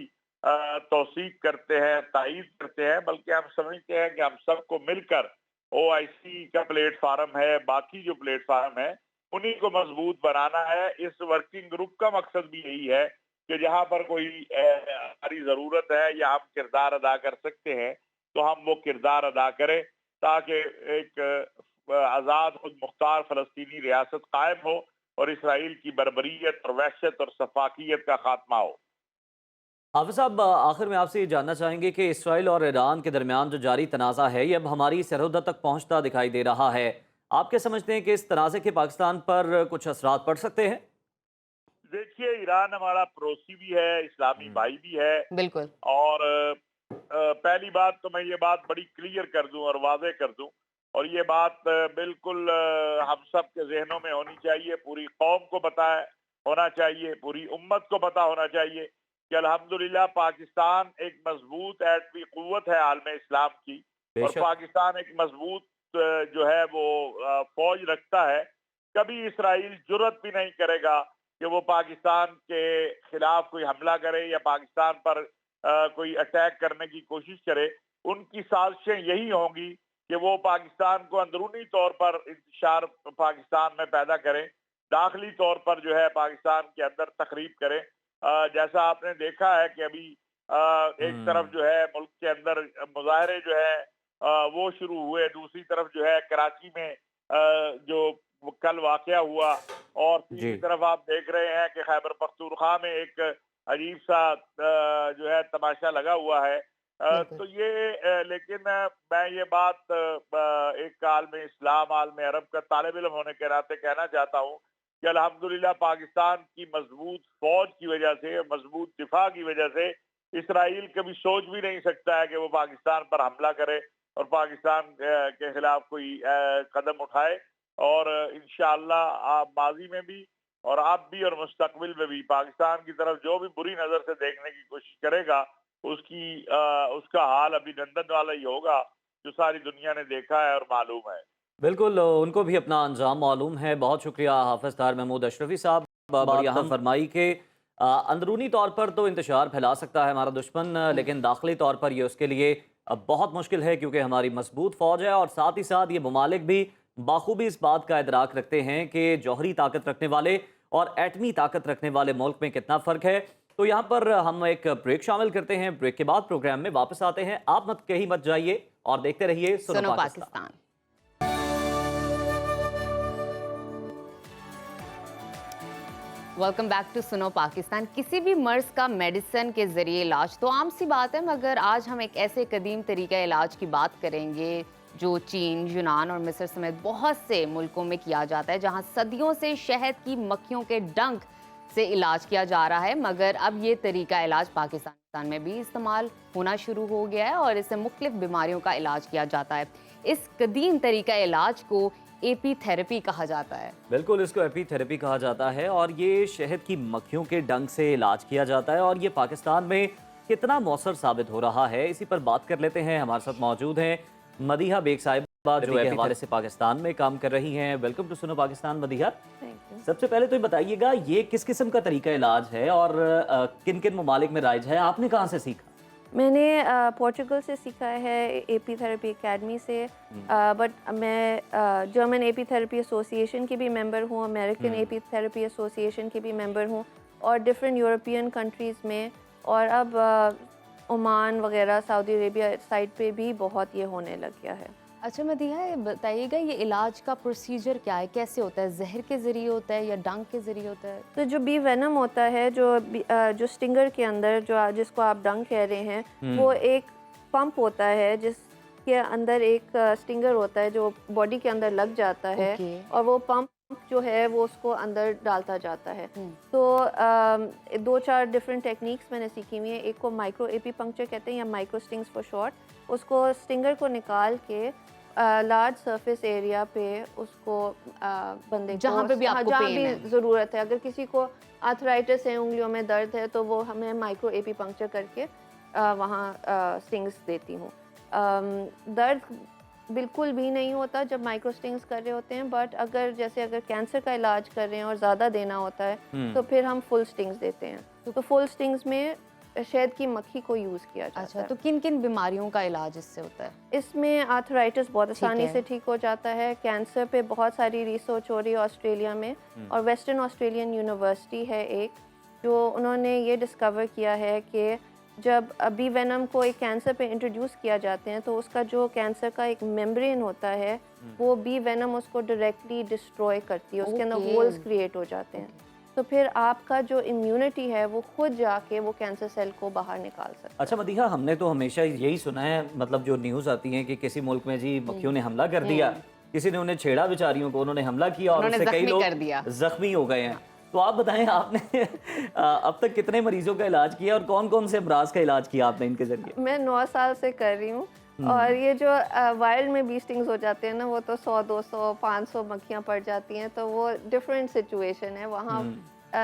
S4: तौसीक करते हैं, तायीद करते हैं, बल्कि हम समझते हैं कि हम सबको मिलकर OIC का प्लेटफार्म है, बाकी जो प्लेटफार्म है, उन्हीं को मजबूत बनाना है। इस वर्किंग ग्रुप का मकसद भी यही है कि जहाँ पर कोई हमारी ज़रूरत है या हम किरदार अदा कर सकते हैं, तो हम वो किरदार अदा करें, ताकि एक आज़ाद खुद मुख्तार फ़लस्तीनी रियासत कायम हो और इसराइल की बर्बरियत और वहशत और सफाकियत का खात्मा हो।
S2: हाफिज़ साहब, आखिर में आपसे ये जानना चाहेंगे कि इसराइल और ईरान के दरमियान जो जारी तनाज़ा है, ये अब हमारी सरहद तक पहुँचता दिखाई दे रहा है। आप क्या समझते हैं कि इस तनाज़े के पाकिस्तान पर कुछ असरात पड़ सकते हैं?
S4: देखिए, ईरान हमारा पड़ोसी भी है, इस्लामी भाई भी है।
S1: बिल्कुल।
S4: और पहली बात तो मैं ये बात बड़ी क्लियर कर दूं और वाज़ेह कर दूं, और ये बात बिल्कुल हम सब के ज़हनों में होनी चाहिए, पूरी कौम को पता है, होना चाहिए, पूरी उम्मत को पता होना चाहिए कि अल्हम्दुलिल्लाह पाकिस्तान एक मजबूत एटमी क़ुव्वत है आलम इस्लाम की। और
S2: बेशक।
S4: पाकिस्तान एक मजबूत जो है वो फौज रखता है, कभी इसराइल जुर्रत भी नहीं करेगा कि वो पाकिस्तान के खिलाफ कोई हमला करे या पाकिस्तान पर कोई अटैक करने की कोशिश करे। उनकी साजिशें यही होंगी कि वो पाकिस्तान को अंदरूनी तौर पर इंतशार पाकिस्तान में पैदा करें, दाखिली तौर पर जो है पाकिस्तान के अंदर तकरीब करें। जैसा आपने देखा है कि अभी एक तरफ जो है मुल्क के अंदर मुजाहरे जो है वो शुरू हुए, दूसरी तरफ जो है कराची में जो कल वाकया हुआ, और तीसरी तरफ आप देख रहे हैं कि खैबर पख्तूनख्वा में एक अजीब सा जो है तमाशा लगा हुआ है। तो ये लेकिन मैं ये बात एक आलम इस्लाम, आलम अरब का तालिब इल्म होने के नाते कहना चाहता हूँ कि अल्हम्दुलिल्लाह पाकिस्तान की मजबूत फौज की वजह से, मजबूत दिफा की वजह से इसराइल कभी सोच भी नहीं सकता है कि वो पाकिस्तान पर हमला करे और पाकिस्तान के खिलाफ कोई कदम उठाए। और इंशाअल्लाह आप माजी में भी और आप भी और मुस्तकबिल में भी पाकिस्तान की तरफ जो भी बुरी नजर से देखने की कोशिश करेगा उसका हाल अभिनंदन वाला ही होगा, जो सारी दुनिया ने देखा है और मालूम है।
S2: बिल्कुल, उनको भी अपना अंजाम मालूम है। बहुत शुक्रिया हाफ़िज़ ताहिर महमूद अशरफी साहब, बड़ी अहम फरमाई के अंदरूनी तौर पर तो इंतशार फैला सकता है हमारा दुश्मन, लेकिन दाखिली तौर पर ये उसके लिए बहुत मुश्किल है, क्योंकि हमारी मजबूत फ़ौज है। और साथ ही साथ ये ममालिक भी बाखूबी इस बात का इदराक रखते हैं कि जौहरी ताकत रखने वाले और एटमी ताकत रखने वाले मुल्क में कितना फ़र्क है। तो यहाँ पर हम एक ब्रेक शामिल करते हैं। ब्रेक के बाद प्रोग्राम में वापस आते हैं। आप कहीं मत जाइए और देखते रहिए सुनो Pakistan.
S1: Welcome back to Suno Pakistan. किसी भी मर्ज का मेडिसिन के जरिए इलाज तो आम सी बात है, मगर आज हम एक ऐसे कदीम तरीका इलाज की बात करेंगे जो चीन, यूनान और मिस्र समेत बहुत से मुल्कों में किया जाता है, जहां सदियों से शहद की मक्खियों के डंक से इलाज किया जा रहा है। मगर अब ये तरीका इलाज पाकिस्तान में भी इस्तेमाल होना शुरू हो गया है और इससे मुख्तलिफ बीमारियों का इलाज किया जाता है। इस कदीम तरीका इलाज को एपी थेरेपी कहा जाता है।
S2: बिल्कुल, इसको एपी थेरेपी कहा जाता है और ये शहद की मक्खियों के डंक से इलाज किया जाता है। और ये पाकिस्तान में कितना मौसर साबित हो रहा है, इसी पर बात कर लेते हैं। हमारे साथ मौजूद हैं मदीहा बेग साहिबा, जो एपी हवाले से पाकिस्तान में काम कर रही हैं। Welcome to Suno Pakistan Madiha. सबसे पहले तो ये बताइएगा, ये किस किस्म का तरीका इलाज है और किन किन ममालिक में राइज है? आपने कहाँ से सीखा?
S5: मैंने पोर्चुगल से सीखा है, एपी थेरेपी एकेडमी से। बट मैं जर्मन एपी थेरेपी एसोसिएशन की भी मेंबर हूँ, अमेरिकन एपी थेरेपी एसोसिएशन की भी मेंबर हूँ, और डिफरेंट यूरोपियन कंट्रीज़ में, और अब ओमान वगैरह, सऊदी अरेबिया साइड पे भी बहुत ये होने लग गया है।
S1: अच्छा मदीहा, ये बताइएगा ये इलाज का प्रोसीजर क्या है, कैसे होता है? जहर के ज़रिए होता है या डंक के ज़रिए होता है?
S5: तो जो बी वेनम होता है, जो स्टिंगर के अंदर जिसको आप डंक कह रहे हैं, वो एक पंप होता है जिसके अंदर एक स्टिंगर होता है जो बॉडी के अंदर लग जाता है, और वो पंप जो है वो उसको अंदर डालता जाता है। तो 2-4 डिफरेंट टेक्निक्स मैंने सीखी हुई है। एक को माइक्रो एपी पंक्चर कहते हैं या माइक्रो स्टिंग्स फॉर शॉर्ट। उसको स्टिंगर को निकाल के लार्ज सरफेस एरिया पे उसको बंदे को
S1: जहाँ पे भी आपको
S5: जहाँ
S1: पेन है,
S5: भी ज़रूरत है, अगर किसी को आर्थराइटिस है, उंगलियों में दर्द है, तो वो हमें माइक्रो एपी पंक्चर करके वहाँ स्टिंग्स देती हूँ। दर्द बिल्कुल भी नहीं होता जब माइक्रो स्टिंग्स कर रहे होते हैं, बट अगर कैंसर का इलाज कर रहे हैं और ज़्यादा देना होता है तो फिर हम फुल स्टिंग्स देते हैं। तो फुल स्टिंग्स में शहद की मक्खी को यूज़ किया जाता है।
S1: अच्छा, तो किन किन बीमारियों का इलाज इससे होता है?
S5: इसमें आर्थराइटिस बहुत आसानी से ठीक हो जाता है। कैंसर पे बहुत सारी रिसर्च हो रही है ऑस्ट्रेलिया में, और वेस्टर्न ऑस्ट्रेलियन यूनिवर्सिटी है एक, जो उन्होंने ये डिस्कवर किया है कि जब बी वेनम को एक कैंसर पे इंट्रोड्यूस किया जाते हैं तो उसका जो कैंसर का एक मेम्ब्रेन होता है, वो बी वेनम उसको डायरेक्टली डिस्ट्रॉय करती है, उसके अंदर होल्स क्रिएट हो जाते हैं। तो फिर आपका जो इम्यूनिटी है वो खुद जाके वो कैंसर सेल को बाहर निकाल सकता है।
S2: अच्छा मदीहा, हमने तो हमेशा यही सुना है, मतलब जो न्यूज़ आती है कि किसी मुल्क में जी मक्खियों ने हमला कर दिया, किसी ने उन्हें छेड़ा, बेचारियों को उन्होंने हमला किया और उससे कई लोग जख्मी हो गए हैं। तो आप बताएं, आपने अब तक कितने मरीजों का इलाज किया और कौन कौन से अमराज का इलाज किया आपने इनके जरिए?
S5: मैं 9 साल से कर रही हूँ, और ये जो वाइल्ड में बी स्टिंग्स हो जाते हैं ना, वो तो 100, 200, 500 मक्खियाँ पड़ जाती हैं, तो वो डिफरेंट सिचुएशन है वहाँ।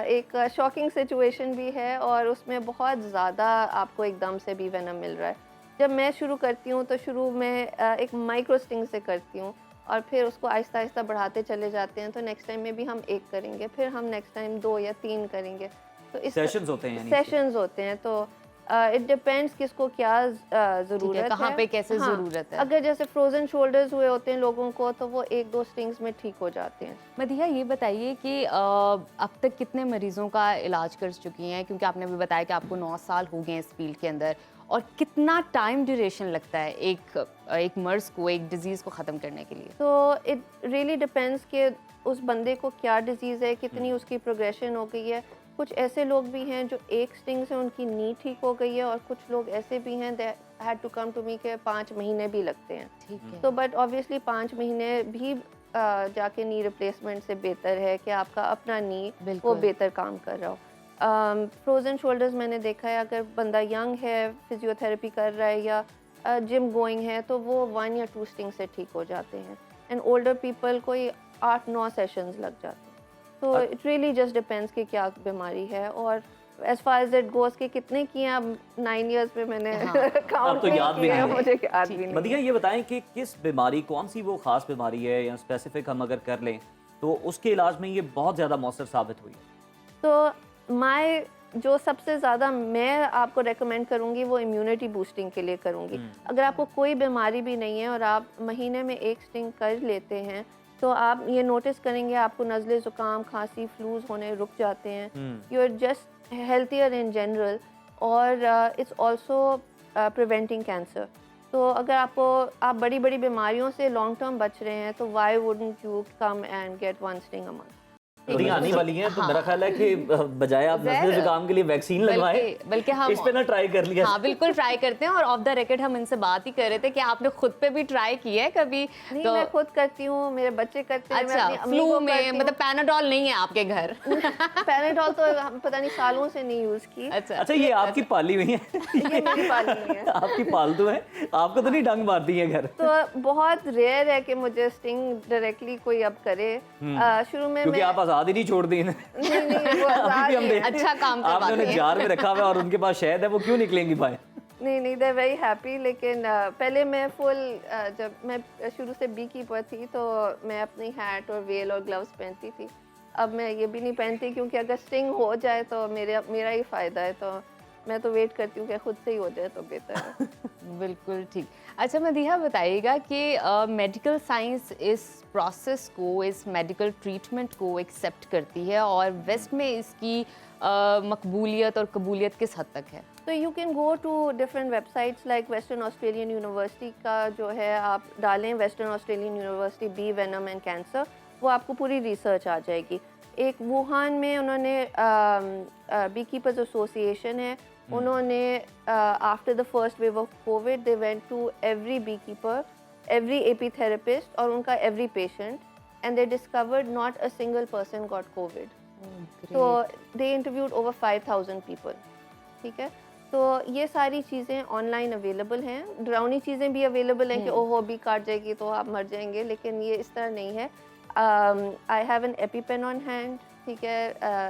S5: एक शॉकिंग सिचुएशन भी है और उसमें बहुत ज़्यादा आपको एकदम से बी वेनम मिल रहा है। जब मैं शुरू करती हूँ तो शुरू में एक माइक्रो स्टिंग से करती हूँ और फिर उसको आहिस्ता आहिस्ता बढ़ाते चले जाते हैं। तो नेक्स्ट टाइम में भी हम 1 करेंगे, फिर हम नेक्स्ट टाइम 2 या 3 करेंगे। तो इस
S2: सेशंस होते हैं यानी
S5: सेशंस होते हैं। तो इट डिपेंड्स किसको क्या ज़रूरत है,
S1: कहाँ पे कैसे ज़रूरत है।
S5: अगर जैसे फ्रोजन शोल्डर्स हुए होते हैं लोगों को तो वो 1-2 स्टिंग्स में ठीक हो जाते हैं।
S1: मदीहा ये बताइए कि अब तक कितने मरीजों का इलाज कर चुकी हैं, क्योंकि आपने भी बताया कि आपको 9 साल हो गए हैं इस फील्ड के अंदर, और कितना टाइम ड्यूरेशन लगता है एक मर्ज को, एक डिजीज़ को ख़त्म करने के लिए?
S5: तो इट रियली डिपेंड्स कि उस बंदे को क्या डिजीज़ है, कितनी उसकी प्रोग्रेशन हो गई है। कुछ ऐसे लोग भी हैं जो 1 स्टिंग से उनकी नी ठीक हो गई है और कुछ लोग ऐसे भी हैं they had to come to me के 5 महीने भी लगते हैं।
S1: ठीक है।
S5: तो बट ऑब्वियसली 5 महीने भी जाके नी रिप्लेसमेंट से बेहतर है कि आपका अपना नी वो
S1: बिल्कुल।
S5: बेहतर काम कर रहा हो। फ्रोजन शोल्डर्स मैंने देखा है, अगर बंदा यंग है, फिजियोथेरेपी कर रहा है या जिम गोइंग है तो वो 1 या 2 स्टिंग से ठीक हो जाते हैं। एंड ओल्डर पीपल को 8-9 सेशंस लग जाते हैं। तो इट रियली जस्ट डिपेंड्स कि क्या बीमारी है। और as far as it goes कि कितने किए हैं, अब 9 इयर्स में मैंने काउंट
S2: तो याद भी नहीं है।
S5: मुझे याद भी नहीं।
S2: मदीहा ये बताएं कि किस बीमारी, कौन सी वो खास बीमारी है या स्पेसिफिक हम अगर कर लें तो उसके इलाज में ये बहुत ज़्यादा मौसर साबित हुई?
S5: तो जो सबसे ज़्यादा मैं आपको रेकमेंड करूँगी वो इम्यूनिटी बूस्टिंग के लिए करूँगी। अगर आपको कोई बीमारी भी नहीं है और आप महीने में 1 स्टिंग कर लेते हैं तो आप ये नोटिस करेंगे आपको नज़ले, ज़ुकाम, खांसी, फ्लूज होने रुक जाते हैं। You are just healthier in general और इट्स ऑल्सो प्रिवेंटिंग कैंसर। तो अगर आप बड़ी बड़ी बीमारियों से लॉन्ग टर्म बच रहे हैं तो why wouldn't you come and get 1 sting a month.
S2: Madiha आने वाली हैं तो मेरा ख्याल है कि बजाय आप नज़ले ज़ुकाम के लिए वैक्सीन लगवाएं,
S1: बल्कि हम
S2: इस पे ना ट्राई कर लिया।
S1: हाँ बिल्कुल ट्राई करते हैं। और ऑफ द रिकॉर्ड हम इनसे बात ही कर रहे थे कि आपने खुद पे भी ट्राई किया है कभी?
S5: नहीं,
S1: तो
S5: मैं खुद करती हूँ, मेरे बच्चे करते हैं। मैं
S1: अच्छा,
S5: अपनी अम्मी
S1: फ्लू
S5: को
S1: में
S5: करती हूँ।
S1: मतलब पैनाडोल नहीं है आपके घर?
S5: पैराडोल तो हम पता नहीं सालों से नहीं यूज़ की।
S2: अच्छा, ये आपकी पाली हुई है?
S5: ये मेरी पाली नहीं है।
S2: आपकी पालतू है? आपको तो नहीं डंग मारती है घर?
S5: तो बहुत रेयर है कि मुझे स्टिंग डायरेक्टली कोई अब करे। शुरू में
S2: क्योंकि
S5: मैं
S2: आप आज़ाद ही नहीं छोड़ दी।
S5: नहीं वो आज़ाद
S2: अभी हम
S5: ही
S2: देख-
S5: है।
S1: अच्छा काम
S2: आपने
S1: करवाते
S2: उन्हें
S1: हैं।
S2: जार में रखा हुआ है और उनके पास शहद है, वो क्यों निकलेंगी बाहर?
S5: नहीं दे वेरी हैप्पी। लेकिन पहले मैं फुल जब मैं शुरू से बी कीपर थी तो मैं अपनी हैट और वेल और ग्लव्स पहनती थी। अब मैं ये भी नहीं पहनती क्योंकि अगर स्टिंग हो जाए तो मेरा ही फ़ायदा है। तो मैं तो वेट करती हूँ कि खुद से ही हो जाए तो बेहतर है।
S1: बिल्कुल ठीक। अच्छा मदीहा बताइएगा कि मेडिकल साइंस इस प्रोसेस को, इस मेडिकल ट्रीटमेंट को एक्सेप्ट करती है और वेस्ट में इसकी मकबूलियत और कबूलियत किस हद तक है?
S5: तो you can go to different websites like Western Australian University का जो है, आप डालें Western Australian University bee venom and cancer, वो आपको पूरी रिसर्च आ जाएगी। एक वुहान में उन्होंने बी कीपर्स एसोसिएशन है, उन्होंने after the first wave of COVID they went to every bee keeper, every apitherapist और उनका every patient and they discovered not a single person got COVID. तो they interviewed over 5000 people. ठीक है, तो ये सारी चीज़ें ऑनलाइन अवेलेबल हैं। डरावनी चीज़ें भी अवेलेबल हैं कि ओहो बी काट जाएगी तो आप मर जाएंगे, लेकिन ये इस तरह नहीं है। I have an EpiPen on hand. ठीक है,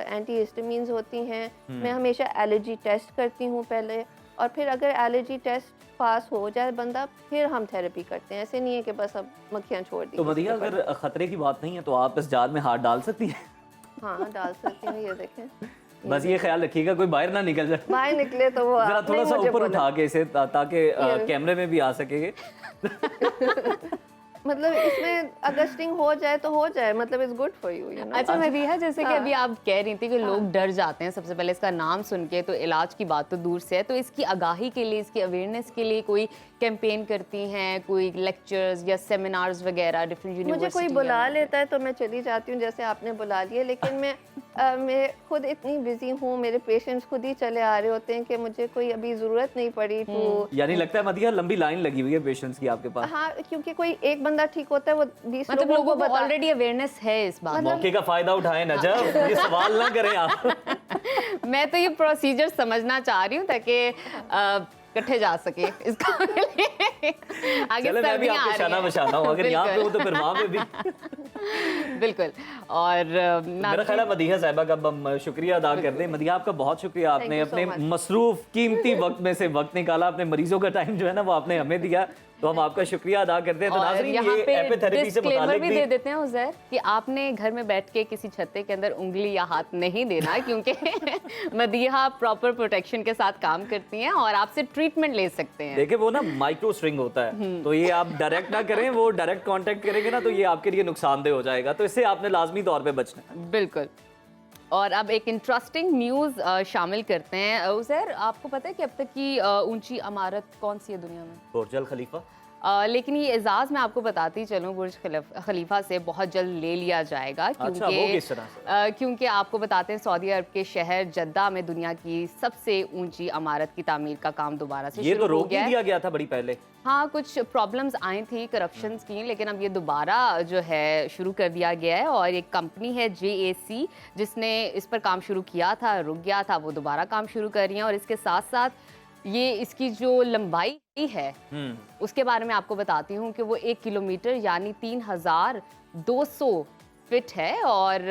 S5: एंटी हिस्टामीन्स होती हैं। मैं हमेशा एलर्जी टेस्ट करती हूँ पहले, और फिर अगर एलर्जी टेस्ट पास हो जाए बंदा, फिर हम थेरेपी करते हैं। ऐसे नहीं है कि बस अब मक्खियाँ छोड़ दी।
S2: तो मदीहा अगर खतरे की बात नहीं है तो आप इस जार में हाथ डाल सकती हैं?
S5: हाँ डाल सकती हूँ, ये देखें।
S2: बस ये ख्याल रखिएगा कोई बाहर ना निकल जाए।
S5: बाहर निकले तो वो
S2: जरा
S5: आपने
S2: थोड़ा सा
S5: मुझे
S2: ऊपर
S5: बोला।
S2: उठा के इसे ताकि कैमरे में भी आ सकेंगे।
S5: मतलब इसमें अगर स्टिंग हो जाए तो हो जाए, मतलब it's good for you, you know.
S1: अच्छा मदीहा, जैसे कि
S5: हाँ।
S1: अभी आप कह रही थी कि लोग डर जाते हैं सबसे पहले इसका नाम सुन के, तो इलाज की बात तो दूर से है, तो इसकी आगाही के लिए, इसकी अवेयरनेस के लिए कोई कैंपेन करती हैं, कोई लेक्चर्स या सेमिनार्स वगैरह डिफरेंट
S5: मुझे
S1: यूनिवर्सिटी?
S5: कोई बुला लेता है तो मैं चली जाती हूँ, जैसे आपने बुला लिया। लेकिन मैं खुद इतनी बिजी हूँ, मेरे पेशेंट्स खुद ही चले आ रहे होते हैं कि मुझे कोई अभी ज़रूरत नहीं पड़ी तो।
S2: यानी लगता है मदीहा लंबी लाइन लगी हुई है पेशेंट्स की आपके पास।
S5: हाँ, क्योंकि कोई एक बंदा ठीक होता है वो 20
S1: मतलब लोगों को ऑलरेडी अवेयरनेस है इस बात में।
S2: मौके का फायदा उठाएं नजब, ये सवाल ना करें आप।
S1: मैं तो ये प्रोसीजर समझना चाह रही हूँ ताकि इकट्ठे जा सके इस काम के लिए। आगे
S2: चले मैं भी
S1: सर्दियां आ
S2: आपको
S1: रही
S2: शाना
S1: हैं।
S2: बशाना हूँ, अगर यहाँ पे हूँ तो फिर वहाँ पे भी।
S1: बिल्कुल। और
S2: मेरा ख्याल है मदीहा साहिबा का हम शुक्रिया अदा कर दें। मदीहा आपका बहुत शुक्रिया, आपने
S5: you so
S2: अपने
S5: much.
S2: मसरूफ कीमती वक्त में से वक्त निकाला, अपने मरीजों का टाइम जो है ना वो आपने हमें दिया, तो हम आपका शुक्रिया अदा करते हैं। तो
S1: और
S2: नाज़रीन,
S1: यहाँ
S2: ये
S1: पे
S2: एपिथेरेपी से
S1: डिस्क्लेमर
S2: मुताल्लिक
S1: भी दे देते हैं उज़ैर कि आपने घर में बैठ के किसी छत्ते के अंदर उंगली या हाथ नहीं देना, क्योंकि मदीहा प्रॉपर प्रोटेक्शन के साथ काम करती हैं और आपसे ट्रीटमेंट ले सकते हैं।
S2: देखिए वो ना माइक्रो स्ट्रिंग होता है, तो ये आप डायरेक्ट ना करें, वो डायरेक्ट कांटेक्ट करेंगे ना तो ये आपके लिए नुकसानदेह हो जाएगा, तो इससे आपने लाजमी तौर पे बचना है।
S1: बिल्कुल। और अब एक इंटरेस्टिंग न्यूज़ शामिल करते हैं। उज़ैर, आपको पता है कि अब तक की ऊंची इमारत कौन सी है दुनिया में?
S2: बुर्ज अल खलीफा।
S1: लेकिन ये एजाज़ मैं आपको बताती चलूँ, बुर्ज खलीफा से बहुत जल्द ले लिया जाएगा,
S2: अच्छा, वो
S1: क्योंकि
S2: किस तरह से?
S1: क्योंकि आपको बताते हैं सऊदी अरब के शहर जद्दा में दुनिया की सबसे ऊंची इमारत की तामीर का काम दोबारा से
S2: ये तो
S1: शुरू हो
S2: रोक ही
S1: गया है।
S2: दिया गया था बड़ी पहले।
S1: हाँ, कुछ प्रॉब्लम्स आई थी करप्शन की, लेकिन अब ये दोबारा जो है शुरू कर दिया गया है। और एक कंपनी है JAC जिसने इस पर काम शुरू किया था, रुक गया था, वो दोबारा काम शुरू कर रही हैं। और इसके साथ साथ ये इसकी जो लंबाई है उसके बारे में आपको बताती हूँ कि वो 1 किलोमीटर यानी 3200 फीट है। और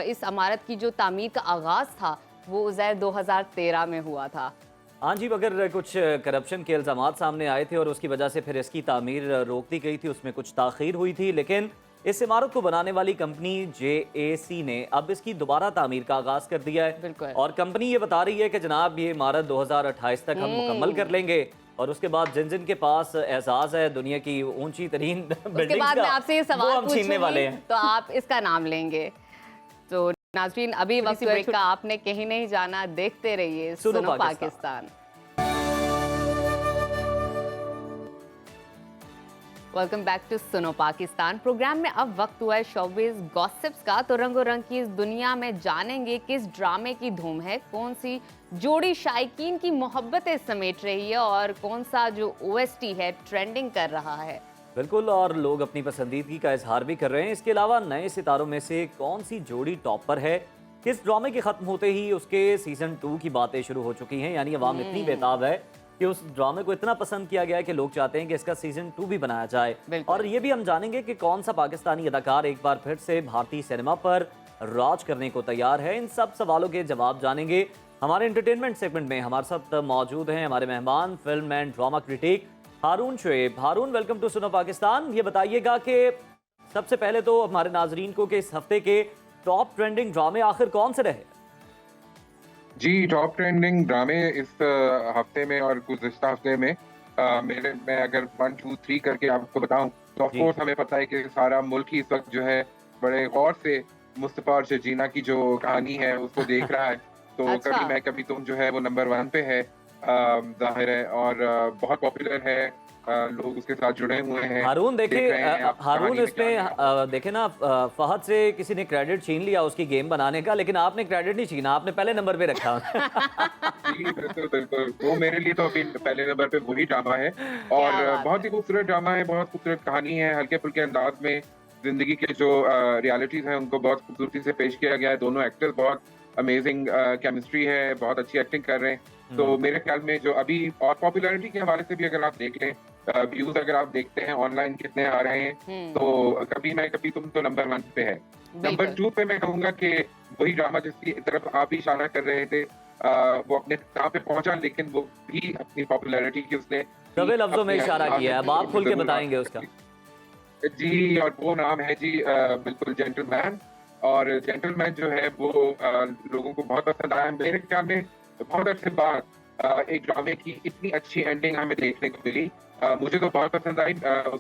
S1: इस इमारत की जो तामीर का आगाज़ था वो उज़ैर 2013 में हुआ था।
S2: हाँ जी, मगर कुछ करप्शन के इल्ज़ामात सामने आए थे और उसकी वजह से फिर इसकी तामीर रोक दी गई थी, उसमें कुछ ताख़ीर हुई थी। लेकिन इस इमारत को बनाने वाली कंपनी JAC ने अब इसकी दोबारा तामीर का आगाज़ कर दिया है।
S1: बिल्कुल।
S2: और कंपनी ये बता रही है कि जनाब ये इमारत 2028 तक हम मुकम्मल कर लेंगे, और उसके बाद जिन जिन के पास एहसास है दुनिया की ऊंची तरीन
S1: उसके
S2: बिल्डिंग्स
S1: बाद मैं
S2: का,
S1: आपसे ये
S2: वो
S1: सवाल
S2: हम छीनने वाले
S1: पूछूंगी
S2: हैं।
S1: तो आप इसका नाम लेंगे। तो नाज़रीन, अभी वक्त ब्रेक का, आपने कहीं नहीं जाना, देखते रहिए सुनो Pakistan. Welcome back to Suno Pakistan. Programme में अब वक्त हुआ है शोबिज़ गॉसिप्स का। तो रंगो रंग की इस दुनिया में जानेंगे किस ड्रामे की धूम है, कौन सी जोड़ी शायकीन की मोहब्बतें समेट रही है और कौन सा जो OST है ट्रेंडिंग कर रहा है।
S2: बिल्कुल, और लोग अपनी पसंदीदगी का इजहार भी कर रहे हैं। इसके अलावा नए सितारों में से कौन सी जोड़ी टॉप पर है, किस ड्रामे के ख़त्म होते ही उसके सीज़न 2 की बातें शुरू हो चुकी हैं, यानी अवाम इतनी बेताब है कि उस ड्रामे को इतना पसंद किया गया है कि लोग चाहते हैं कि इसका सीज़न 2 भी बनाया जाए। और ये भी हम जानेंगे कि कौन सा पाकिस्तानी अदाकार एक बार फिर से भारतीय सिनेमा पर राज करने को तैयार है। इन सब सवालों के जवाब जानेंगे हमारे एंटरटेनमेंट सेगमेंट में। हमारे साथ मौजूद हैं हमारे मेहमान, film and drama critic Haroon Shoaib. Haroon, welcome to Suno Pakistan. ये बताइएगा कि सबसे पहले तो हमारे नाजरीन को कि इस हफ्ते के टॉप ट्रेंडिंग ड्रामे आखिर कौन से रहे?
S6: जी, टॉप ट्रेंडिंग ड्रामे इस हफ्ते में और गुज़िश्ता हफ्ते में मैं अगर 1, 2, 3 करके आपको बताऊं तो ऑफ कोर्स हमें पता है कि सारा मुल्क ही इस वक्त जो है बड़े गौर से मुस्तफा और शजीना की जो कहानी है उसको देख रहा है। तो
S1: अच्छा।
S6: कभी मैं कभी तुम जो है वो नंबर 1 पे है, जाहिर है, और बहुत पॉपुलर है, लोग उसके साथ जुड़े हुए हैं।
S2: हारून,
S6: देख
S2: देखिए
S6: रहे हैं आप
S2: हारून,
S6: कहानी में क्या
S2: इसमें देखे ना, फहद से किसी ने क्रेडिट छीन लिया उसकी गेम बनाने का, लेकिन आपने क्रेडिट नहीं छीना, आपने पहले नंबर पे रखा।
S6: जी बिल्कुल बिल्कुल, वो मेरे लिए तो अभी पहले नंबर पे वही ड्रामा है। और
S1: बात है।
S6: बहुत ही खूबसूरत ड्रामा है, बहुत खूबसूरत कहानी है, हल्के फुल्के अंदाज में जिंदगी के जो रियलिटीज हैं उनको बहुत खूबसूरती से पेश किया गया है। दोनों एक्टर्स बहुत अमेजिंग केमिस्ट्री है, बहुत अच्छी एक्टिंग कर रहे हैं। तो मेरे ख्याल में जो अभी और पॉपुलैरिटी के हवाले से भी अगर आप देख लें, व्यूज अगर आप देखते हैं ऑनलाइन कितने आ रहे हैं, तो कभी मैं कभी तुम तो नंबर 1 पे है। नंबर 2 पे मैं कहूंगा कि वही ड्रामा जिसकी तरफ आप भी इशारा कर रहे थे, वो अपने कहाँ पे पहुंचा, लेकिन वो भी अपनी पॉपुलैरिटी की उसने
S2: दबे लफ्जों में
S6: अपनी
S2: इशारा किया है, अब आप खुल के
S6: जरूर
S2: बताएंगे
S6: बात
S2: उसका।
S6: की। जी, और वो नाम है जी बिल्कुल जेंटलमैन। और जेंटलमैन जो है वो लोगों को बहुत पसंद आया। मेरे ख्याल में बहुत अच्छे बाद एक ड्रामे की इतनी अच्छी एंडिंग हमें देखने को मिली। मुझे तो बहुत पसंद आई।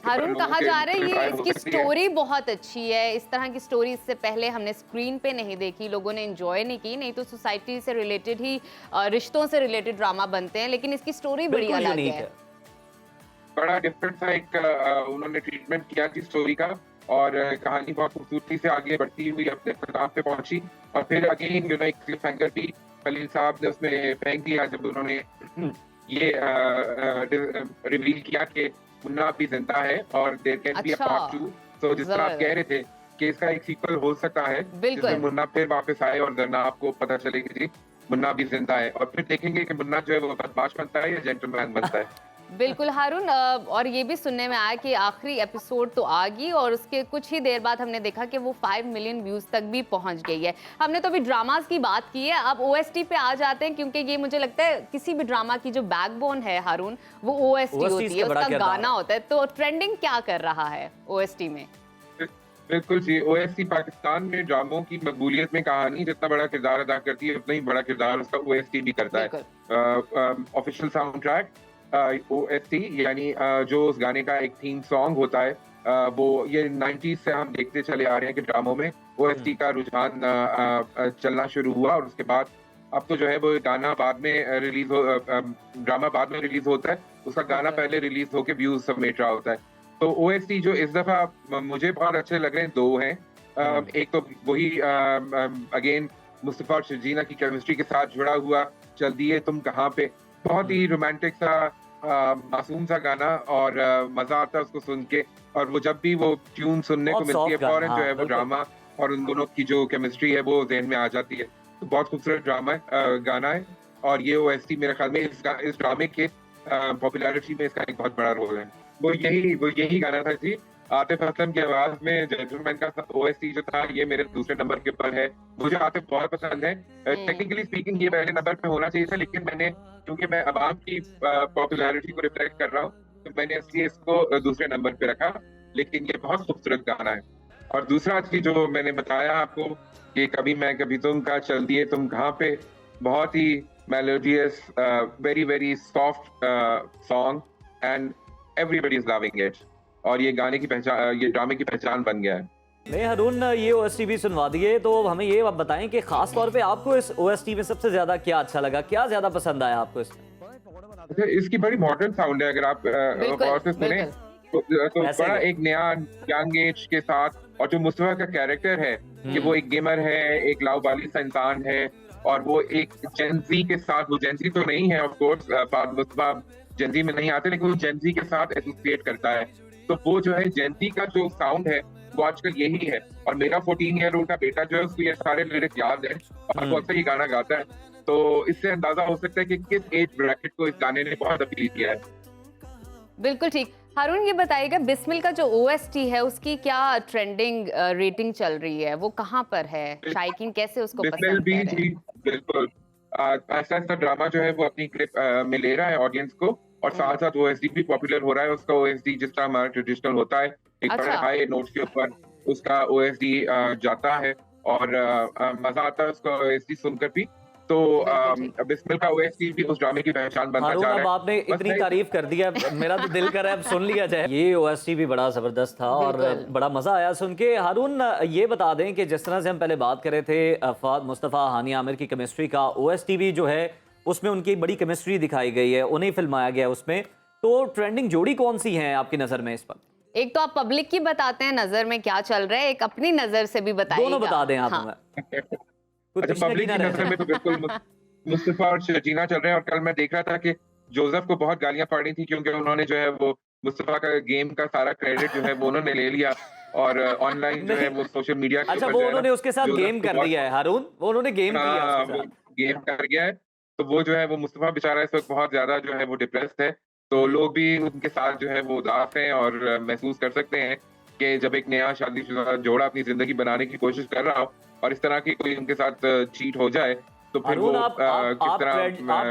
S1: हारून, कहा जा रहा है ये इसकी स्टोरी बहुत अच्छी है। इस तरह की स्टोरी इससे पहले हमने स्क्रीन पे नहीं देखी, लोगों ने एंजॉय नहीं की। नहीं तो सोसाइटी से रिलेटेड ही, रिश्तों से रिलेटेड ड्रामा बनते हैं, लेकिन इसकी स्टोरी बड़ी
S2: बिल्कुल
S1: अलग
S2: यूनिक
S1: है।
S6: बड़ा डिफरेंट सा एक उन्होंने ट्रीटमेंट किया थी स्टोरी का, और कहानी बहुत खूबसूरती से आगे बढ़ती हुई अपने खुदाम पे पहुंची। और फिर अगेन एक क्लिफ हैंगर भी खलील साहब ने उसमें फेंक दिया जब उन्होंने ये रिवील किया कि मुन्ना भी जिंदा है और देयर कैन बी अ
S1: अच्छा,
S6: पार्ट 2। तो जिस तरह आप कह रहे थे कि इसका एक सीक्वल हो सकता है
S1: बिल्कुल।
S6: जिसमें मुन्ना फिर वापस आए और जरना आपको पता चले कि जी मुन्ना भी जिंदा है, और फिर देखेंगे कि मुन्ना जो है वो बदमाश बनता है या जेंटलमैन बनता है।
S1: बिल्कुल हारून, और ये भी सुनने में आया कि आखिरी एपिसोड तो आ गई और उसके कुछ ही देर बाद हमने देखा कि वो 5 मिलियन व्यूज तक भी पहुंच गई है। हमने तो अभी ड्रामास की बात की है, अब ओएसटी पे आ जाते हैं, क्योंकि ये मुझे लगता है किसी भी ड्रामा की जो बैकबोन है हारून, वो ओएसटी होती है, उसका गाना होता है। तो ट्रेंडिंग क्या कर रहा है ओएसटी में?
S6: बिल्कुल जी, ओएसटी पाकिस्तान में ड्रामों की मकबूलियत में कहानी जितना बड़ा किरदार अदा करती है, उतना ही बड़ा किरदार उसका ओएसटी भी करता है। ऑफिशियल साउंड ट्रैक ओएसटी यानी जो उस गाने का एक थीम सॉन्ग होता है, वो ये 90s से हम देखते चले आ रहे हैं कि ड्रामों में ओएसटी का रुझान चलना शुरू हुआ, और उसके बाद अब तो जो है वो गाना बाद में रिलीज हो, ड्रामा बाद में रिलीज होता है, उसका गाना पहले रिलीज होके व्यूज समेट रहा होता है। तो ओएसटी जो इस दफा मुझे बहुत अच्छे लग रहे हैं, दो हैं। एक तो वही अगेन मुस्तफा और शर्जीना की केमिस्ट्री के साथ जुड़ा हुआ चल दिए तुम कहाँ पे, बहुत ही रोमांटिक सा मासूम सा गाना, और मजा आता है उसको सुन के, और वो जब भी वो ट्यून सुनने को मिलती है फौरन जो है वो ड्रामा और उन दोनों की जो केमिस्ट्री है वो जहन में आ जाती है। तो बहुत खूबसूरत ड्रामा है, गाना है, और ये ओएसटी मेरे ख्याल में इस ड्रामे के पॉपुलैरिटी में इसका एक बहुत बड़ा रोल है। वो यही गाना था जी, आतिफ असलम की आवाज में जेंटलमैन का ओएसटी जो था, ये मेरे दूसरे नंबर के ऊपर है। मुझे आतिफ बहुत पसंद है। टेक्निकली स्पीकिंग ये पहले नंबर पे होना चाहिए था, लेकिन मैंने, क्योंकि मैं अवाम की पॉपुलैरिटी को रिफ्लेक्ट कर रहा हूँ, तो मैंने इसलिए इसको दूसरे नंबर पे रखा। लेकिन ये बहुत खूबसूरत गाना है। और दूसरा चीज जो मैंने बताया आपको कि कभी मैं कभी तुम का चल दिए तुम कहाँ पे, बहुत ही melodious, very very soft song, and everybody is loving it, और ये गाने की पहचान, ये ड्रामे की पहचान बन गया है।
S2: नहीं हारून, ये ओएसटी भी सुनवा दिए, तो हमें ये आप बताएं कि खास तौर पे आपको इस ओएसटी में सबसे ज्यादा क्या अच्छा लगा, क्या ज्यादा पसंद आया आपको इसमें?
S6: अच्छा, इसकी बड़ी मॉडर्न साउंड है, अगर आप गौर से सुने तो बड़ा एक नया यंग एज के साथ, और जो मुस्तफा का कैरेक्टर है कि वो एक गेमर है, एक लाउबाली सा इंसान है, और वो एक जेनजी के साथ, वो जेनजी तो नहीं है ऑफ कोर्स, मुस्तफा जेनजी में नहीं आते, लेकिन वो जेनजी के साथ एसोसिएट करता है। तो वो जो है जेनजी का जो साउंड है वो आजकल यही है, और मेरा 14 ईयर ओल्ड का बेटा जो है उसको ये सारे लिरिक्स याद है और वो अक्सर ये गाना गाता है। तो इससे अंदाजा हो सकता है कि किस एज ब्रैकेट को इस गाने ने बहुत अपील किया है।
S1: बिल्कुल ठीक। हारून, ये बताइएगा बिस्मिल का जो ओएसटी है उसकी क्या ट्रेंडिंग रेटिंग चल रही है, वो कहाँ पर है, शायकीन कैसे उसको पसंद कर रहे हैं?
S6: बिल्कुल ऐसा ड्रामा जो है वो अपनी क्लिप में ले रहा है ऑडियंस को, और साथ साथ ओएसडी भी पॉपुलर हो रहा है उसका। ओएसडी जिस तरह हमारा ट्रेडिशनल होता है, एक बड़े हाई नोट के ऊपर उसका ओएसडी जाता है, और मजा आता है उसका ओएसडी सुनकर भी। तो बिस्मिल का ओएसटी भी उस ड्रामे की पहचान बनता जा रहा है।
S2: अब आपने इतनी तारीफ कर दी है, मेरा तो दिल कर रहा है अब सुन लिया जाए। ये ओएसटी भी बड़ा जबरदस्त था और बड़ा मजा आया सुन के। हारून, ये बता दें कि जिस तरह से हम पहले बात कर रहे थे फहद मुस्तफा हानिया आमिर की केमिस्ट्री का, ओएसटी भी जो है उसमें उनकी बड़ी केमिस्ट्री दिखाई गई है, उन्हें फिल्माया गया उसमें। तो ट्रेंडिंग जोड़ी कौन सी है आपकी नजर में इस पर?
S1: एक तो आप पब्लिक की बताते हैं नजर में क्या चल रहा है, एक अपनी नजर से भी बताइएगा।
S2: दोनों बता दें आप।
S1: हाँ।
S6: अच्छा, पब्लिक की नजर में तो बिल्कुल मुस्तफा और शर्जीना चल रहे हैं। और कल मैं देख रहा था कि जोसेफ को बहुत गालियां पड़ी थी, क्योंकि उन्होंने जो है वो मुस्तफा का गेम का सारा क्रेडिट जो है वो उन्होंने ले लिया, और ऑनलाइन जो है वो सोशल मीडिया के
S2: अच्छा, वो उन्होंने उसके साथ गेम कर दिया है हारून, वो उन्होंने गेम किया,
S6: गेम कर गया है। तो वो जो है वो मुस्तफा बेचारा इस वक्त बहुत ज्यादा जो है वो डिप्रेस्ड है। तो लोग भी उनके साथ जो है वो उदास हैं, और महसूस कर सकते हैं कि जब एक नया शादीशुदा जोड़ा अपनी जिंदगी बनाने की कोशिश कर रहा हो और इस तरह की कोई उनके साथ चीट हो जाए, तो फिर वो
S2: आप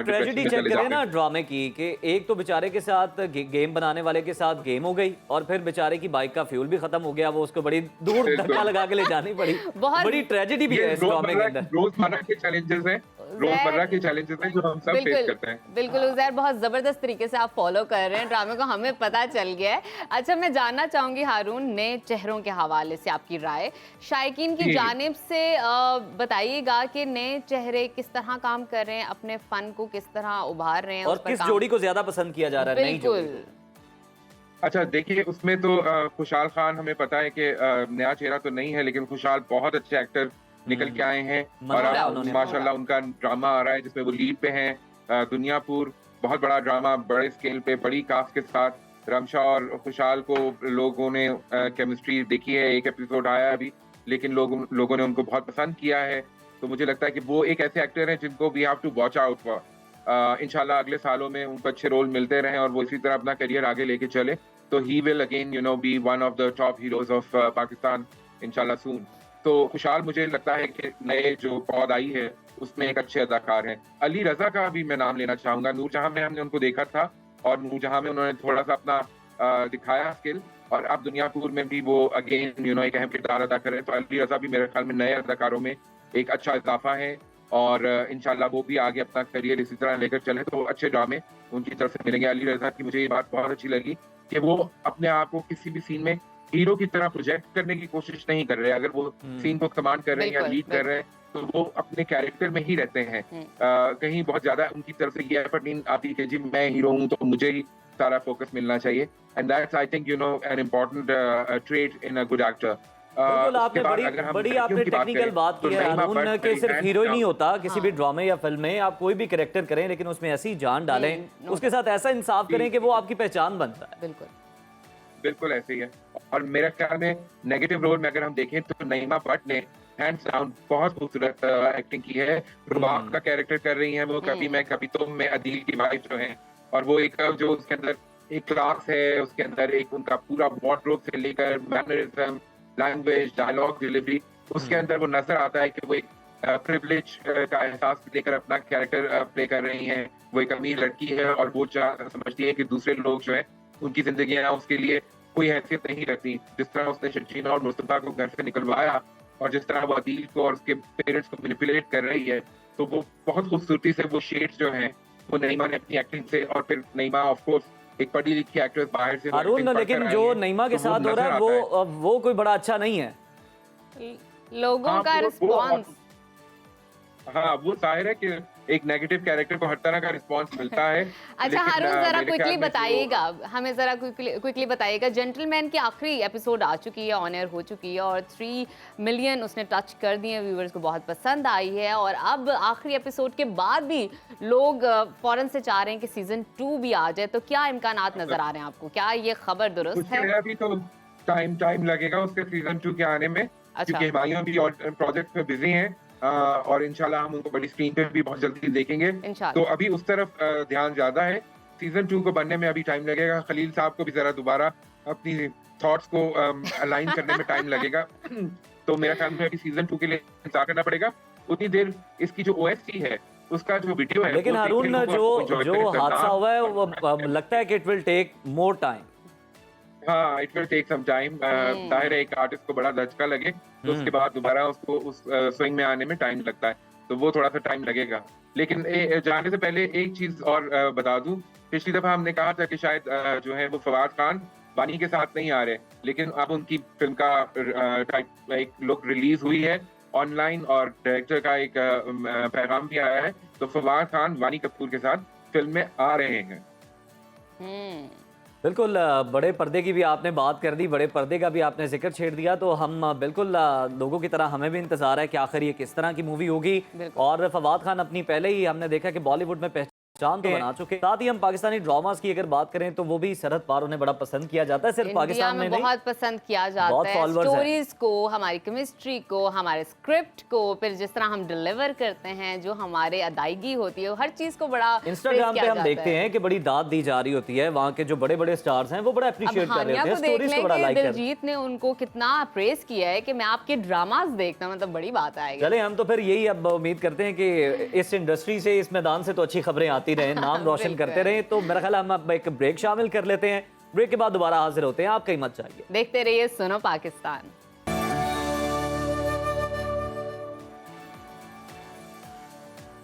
S2: ट्रेजेडी चेक करें ना ड्रामे की, कि एक तो बेचारे के साथ गेम बनाने वाले के साथ गेम हो गई, और फिर बेचारे की बाइक का फ्यूल भी खत्म हो गया, वो उसको बड़ी दूर धक्का लगा के ले जानी पड़ी। बड़ी ट्रेजेडी भी है इस ड्रामे के अंदर।
S6: रोजमर्रा के चैलेंजेस हैं, रोजमर्रा के चैलेंजेस हैं जो हम सब फेस करते हैं।
S1: बिल्कुल उज़ैर, बहुत जबरदस्त तरीके से आप फॉलो कर रहे हैं ड्रामे को, हमें पता चल गया है। अच्छा, मैं जानना चाहूंगी हारून, नए चेहरों के हवाले से आपकी राय शायकीन की जानिब से बताइएगा कि नए चेहरे किस तरह काम कर रहे हैं, अपने फन को किस तरह उभार रहे हैं,
S2: और किस जोड़ी को ज्यादा पसंद किया जा रहा है?
S1: बिल्कुल।
S6: अच्छा देखिए, उसमें तो खुशहाल खान, हमें पता है कि नया चेहरा तो नहीं है, लेकिन खुशहाल बहुत अच्छे एक्टर निकल के आए हैं, और माशाल्लाह उनका ड्रामा आ रहा है जिसमें वो लीड पे हैं। दुनियापुर बहुत बड़ा ड्रामा, बड़े स्केल पे, बड़ी कास्ट के साथ। रमशा और खुशहाल को लोगों ने केमिस्ट्री देखी है, एक एपिसोड आया अभी, लेकिन लोगों ने उनको बहुत पसंद किया है। तो मुझे लगता है कि वो एक ऐसे एक्टर हैं जिनको we have to watch out for. इंशाल्लाह अगले सालों में उनको अच्छे रोल मिलते रहें और वो इसी तरह अपना करियर आगे लेके चले, तो he will again be one of the top heroes of Pakistan इंशाल्लाह सून। तो खुशहाल मुझे लगता है कि नए जो पौध आई है उसमें एक अच्छे अदाकार हैं। अली रजा का भी मैं नाम लेना चाहूंगा। नूरजहां में हमने उनको देखा था और नूरजहां में उन्होंने थोड़ा सा अपना दिखाया स्किल, और अब दुनियापुर में भी वो अगेन एक अहम किरदार अदा करें। तो अली रजा भी मेरे ख्याल में नए अदाकारों में एक अच्छा इजाफा है और इंशाल्लाह वो भी आगे अपना करियर इसी तरह लेकर चले तो अच्छे ड्रामे उनकी तरफ से मिलेंगे। अली रजा की मुझे ये बात बहुत अच्छी लगी कि वो अपने आप को किसी भी सीन में हीरो की तरह प्रोजेक्ट करने की कोशिश नहीं कर रहे। अगर वो सीन को कमांड कर रहे हैं या लीड कर रहे हैं तो वो अपने कैरेक्टर में ही रहते हैं। कहीं बहुत ज्यादा उनकी तरफ से ये एफर्ट नहीं आती कि जी मैं हीरो हूँ तो मुझे ही सारा फोकस मिलना चाहिए। And that's I think an important trait in a good actor.
S2: बिल्कुल, आपने बड़ी आपने टेक्निकल बात की है हारून कि सिर्फ हीरो ही नहीं होता किसी भी ड्रामे या फिल्म में। आप कोई भी कैरेक्टर करें लेकिन उसमें ऐसी जान डालें, उसके साथ ऐसा इंसाफ करें कि वो आपकी पहचान बनता है।
S1: बिल्कुल
S6: बिल्कुल ऐसे ही है। और मेरे ख्याल में नेगेटिव रोल में अगर हम देखें तो नईमा भट्ट ने हैंड्स डाउन बहुत खूबसूरत एक्टिंग की है। रुबाब का कैरेक्टर कर रही हैं वो, कभी मैं कभी तुम में अदील की वाइफ जो है, और वो एक जो उसके अंदर एक क्लास है, उसके अंदर एक उनका पूरा वार्डरोब से लेकर मैनरिज्म, लैंग्वेज, डायलॉग डिलीवरी, उसके अंदर वो नजर आता है कि वो एक प्रिविलेज का एहसास लेकर अपना कैरेक्टर प्ले कर रही हैं। वो एक अमीर लड़की है और वो समझती है कि दूसरे लोग जो है उनकी जिंदगियां उसके लिए कोई हैसियत नहीं रखती। जिस तरह उसने शर्जीना और मुस्तफा को घर से निकलवाया और जिस तरह वो अदील को और उसके पेरेंट्स को मैनिपुलेट कर रही है, तो वो बहुत खूबसूरती से वो शेड्स जो हैं वो नईमा ने अपनी एक्टिंग से, और फिर नईमा ऑफ कोर्स एक पढ़ी लिखी एक्ट्रेस बाहर से
S2: हारून, लेकिन जो नईमा के साथ हो रहा है वो कोई बड़ा अच्छा नहीं है।
S1: लोगों का रिस्पॉन्स,
S6: हाँ वो जाहिर है कि एक नेगेटिव कैरेक्टर को हर तरह का रिस्पांस मिलता है।
S1: अच्छा हारून, जरा क्विकली बताइएगा, हमें जरा क्विकली बताइएगा, जेंटलमैन की आखिरी एपिसोड आ चुकी है, ऑन एयर हो चुकी है और 3 मिलियन उसने टच कर दिए, व्यूअर्स को बहुत पसंद आई है और अब आखिरी एपिसोड के बाद भी लोग फौरन से चाह रहे हैं कि सीजन 2 भी आ जाए, तो क्या इम्कानात नजर आ रहे हैं आपको? क्या ये खबर दुरुस्त है?
S6: अभी तो टाइम लगेगा उसके सीजन 2 के आने में, क्योंकि हमारे भी प्रोजेक्ट में बिजी हैं और इंशाल्लाह हम उनको बड़ी स्क्रीन पे भी बहुत जल्दी देखेंगे। तो अभी उस तरफ ध्यान ज्यादा है। सीजन 2 को बनने में अभी टाइम लगेगा। खलील साहब को भी जरा दोबारा अपनी थॉट्स को अलाइन करने में टाइम लगेगा। तो मेरा ख्याल में अभी सीजन 2 के लिए इंतजार करना पड़ेगा। उतनी देर इसकी जो OST है उसका जो वीडियो है,
S2: लेकिन हारून जो हादसा हुआ है वो लगता है कि it will take more time.
S6: हाँ, it will take some time. जाहिर है एक आर्टिस्ट को बड़ा धचका लगे तो उसके बाद दोबारा उसको उस स्विंग में आने में टाइम लगता है, तो वो थोड़ा सा टाइम लगेगा। लेकिन जाने से पहले एक चीज और बता दूं, पिछली दफा हमने कहा था कि शायद जो है वो फवाद खान वानी के साथ नहीं आ रहे, लेकिन अब उनकी फिल्म का एक लुक रिलीज हुई है ऑनलाइन और डायरेक्टर का एक पैगाम भी आया है, तो फवाद खान वानी कपूर के साथ फिल्म में आ रहे हैं।
S2: बिल्कुल, बड़े पर्दे की भी आपने बात कर दी, बड़े पर्दे का भी आपने जिक्र छेड़ दिया, तो हम बिल्कुल लोगों की तरह हमें भी इंतजार है कि आखिर ये किस तरह की मूवी होगी। और फवाद खान अपनी पहले ही हमने देखा कि बॉलीवुड में पहचान तो बना चुके। साथ ही हम पाकिस्तानी ड्रामास की अगर बात करें तो वो भी सरहद पार उन्हें बड़ा पसंद किया जाता है, सिर्फ पाकिस्तान में नहीं,
S1: बहुत पसंद किया जाता है। स्टोरीज को, हमारी केमिस्ट्री को, हमारे स्क्रिप्ट को, फिर जिस तरह हम डिलीवर करते हैं, जो हमारे अदायगी होती है, हर चीज को बड़ा
S2: इंस्टाग्राम पे हम देखते हैं कि बड़ी दाद दी जा रही होती है। वहाँ के जो बड़े बड़े स्टार्स हैं वो बड़ा अप्रिशिएट कर रहे होते हैं, स्टोरीज को बड़ा लाइक कर रहे हैं।
S1: दिलजीत ने उनको कितना प्रेज किया है कि मैं आपके ड्रामास देखता हूं, मतलब बड़ी बात आएगी।
S2: चले हम तो फिर यही अब उम्मीद करते हैं कि इस इंडस्ट्री से, इस मैदान से तो अच्छी खबरें आती रहें, नाम रोशन करते रहे। तो मेरा ख्याल हम अब एक ब्रेक शामिल कर लेते हैं, ब्रेक के बाद दोबारा हाजिर होते हैं। आप कहीं मत जाइए,
S1: देखते रहिए सुनो पाकिस्तान।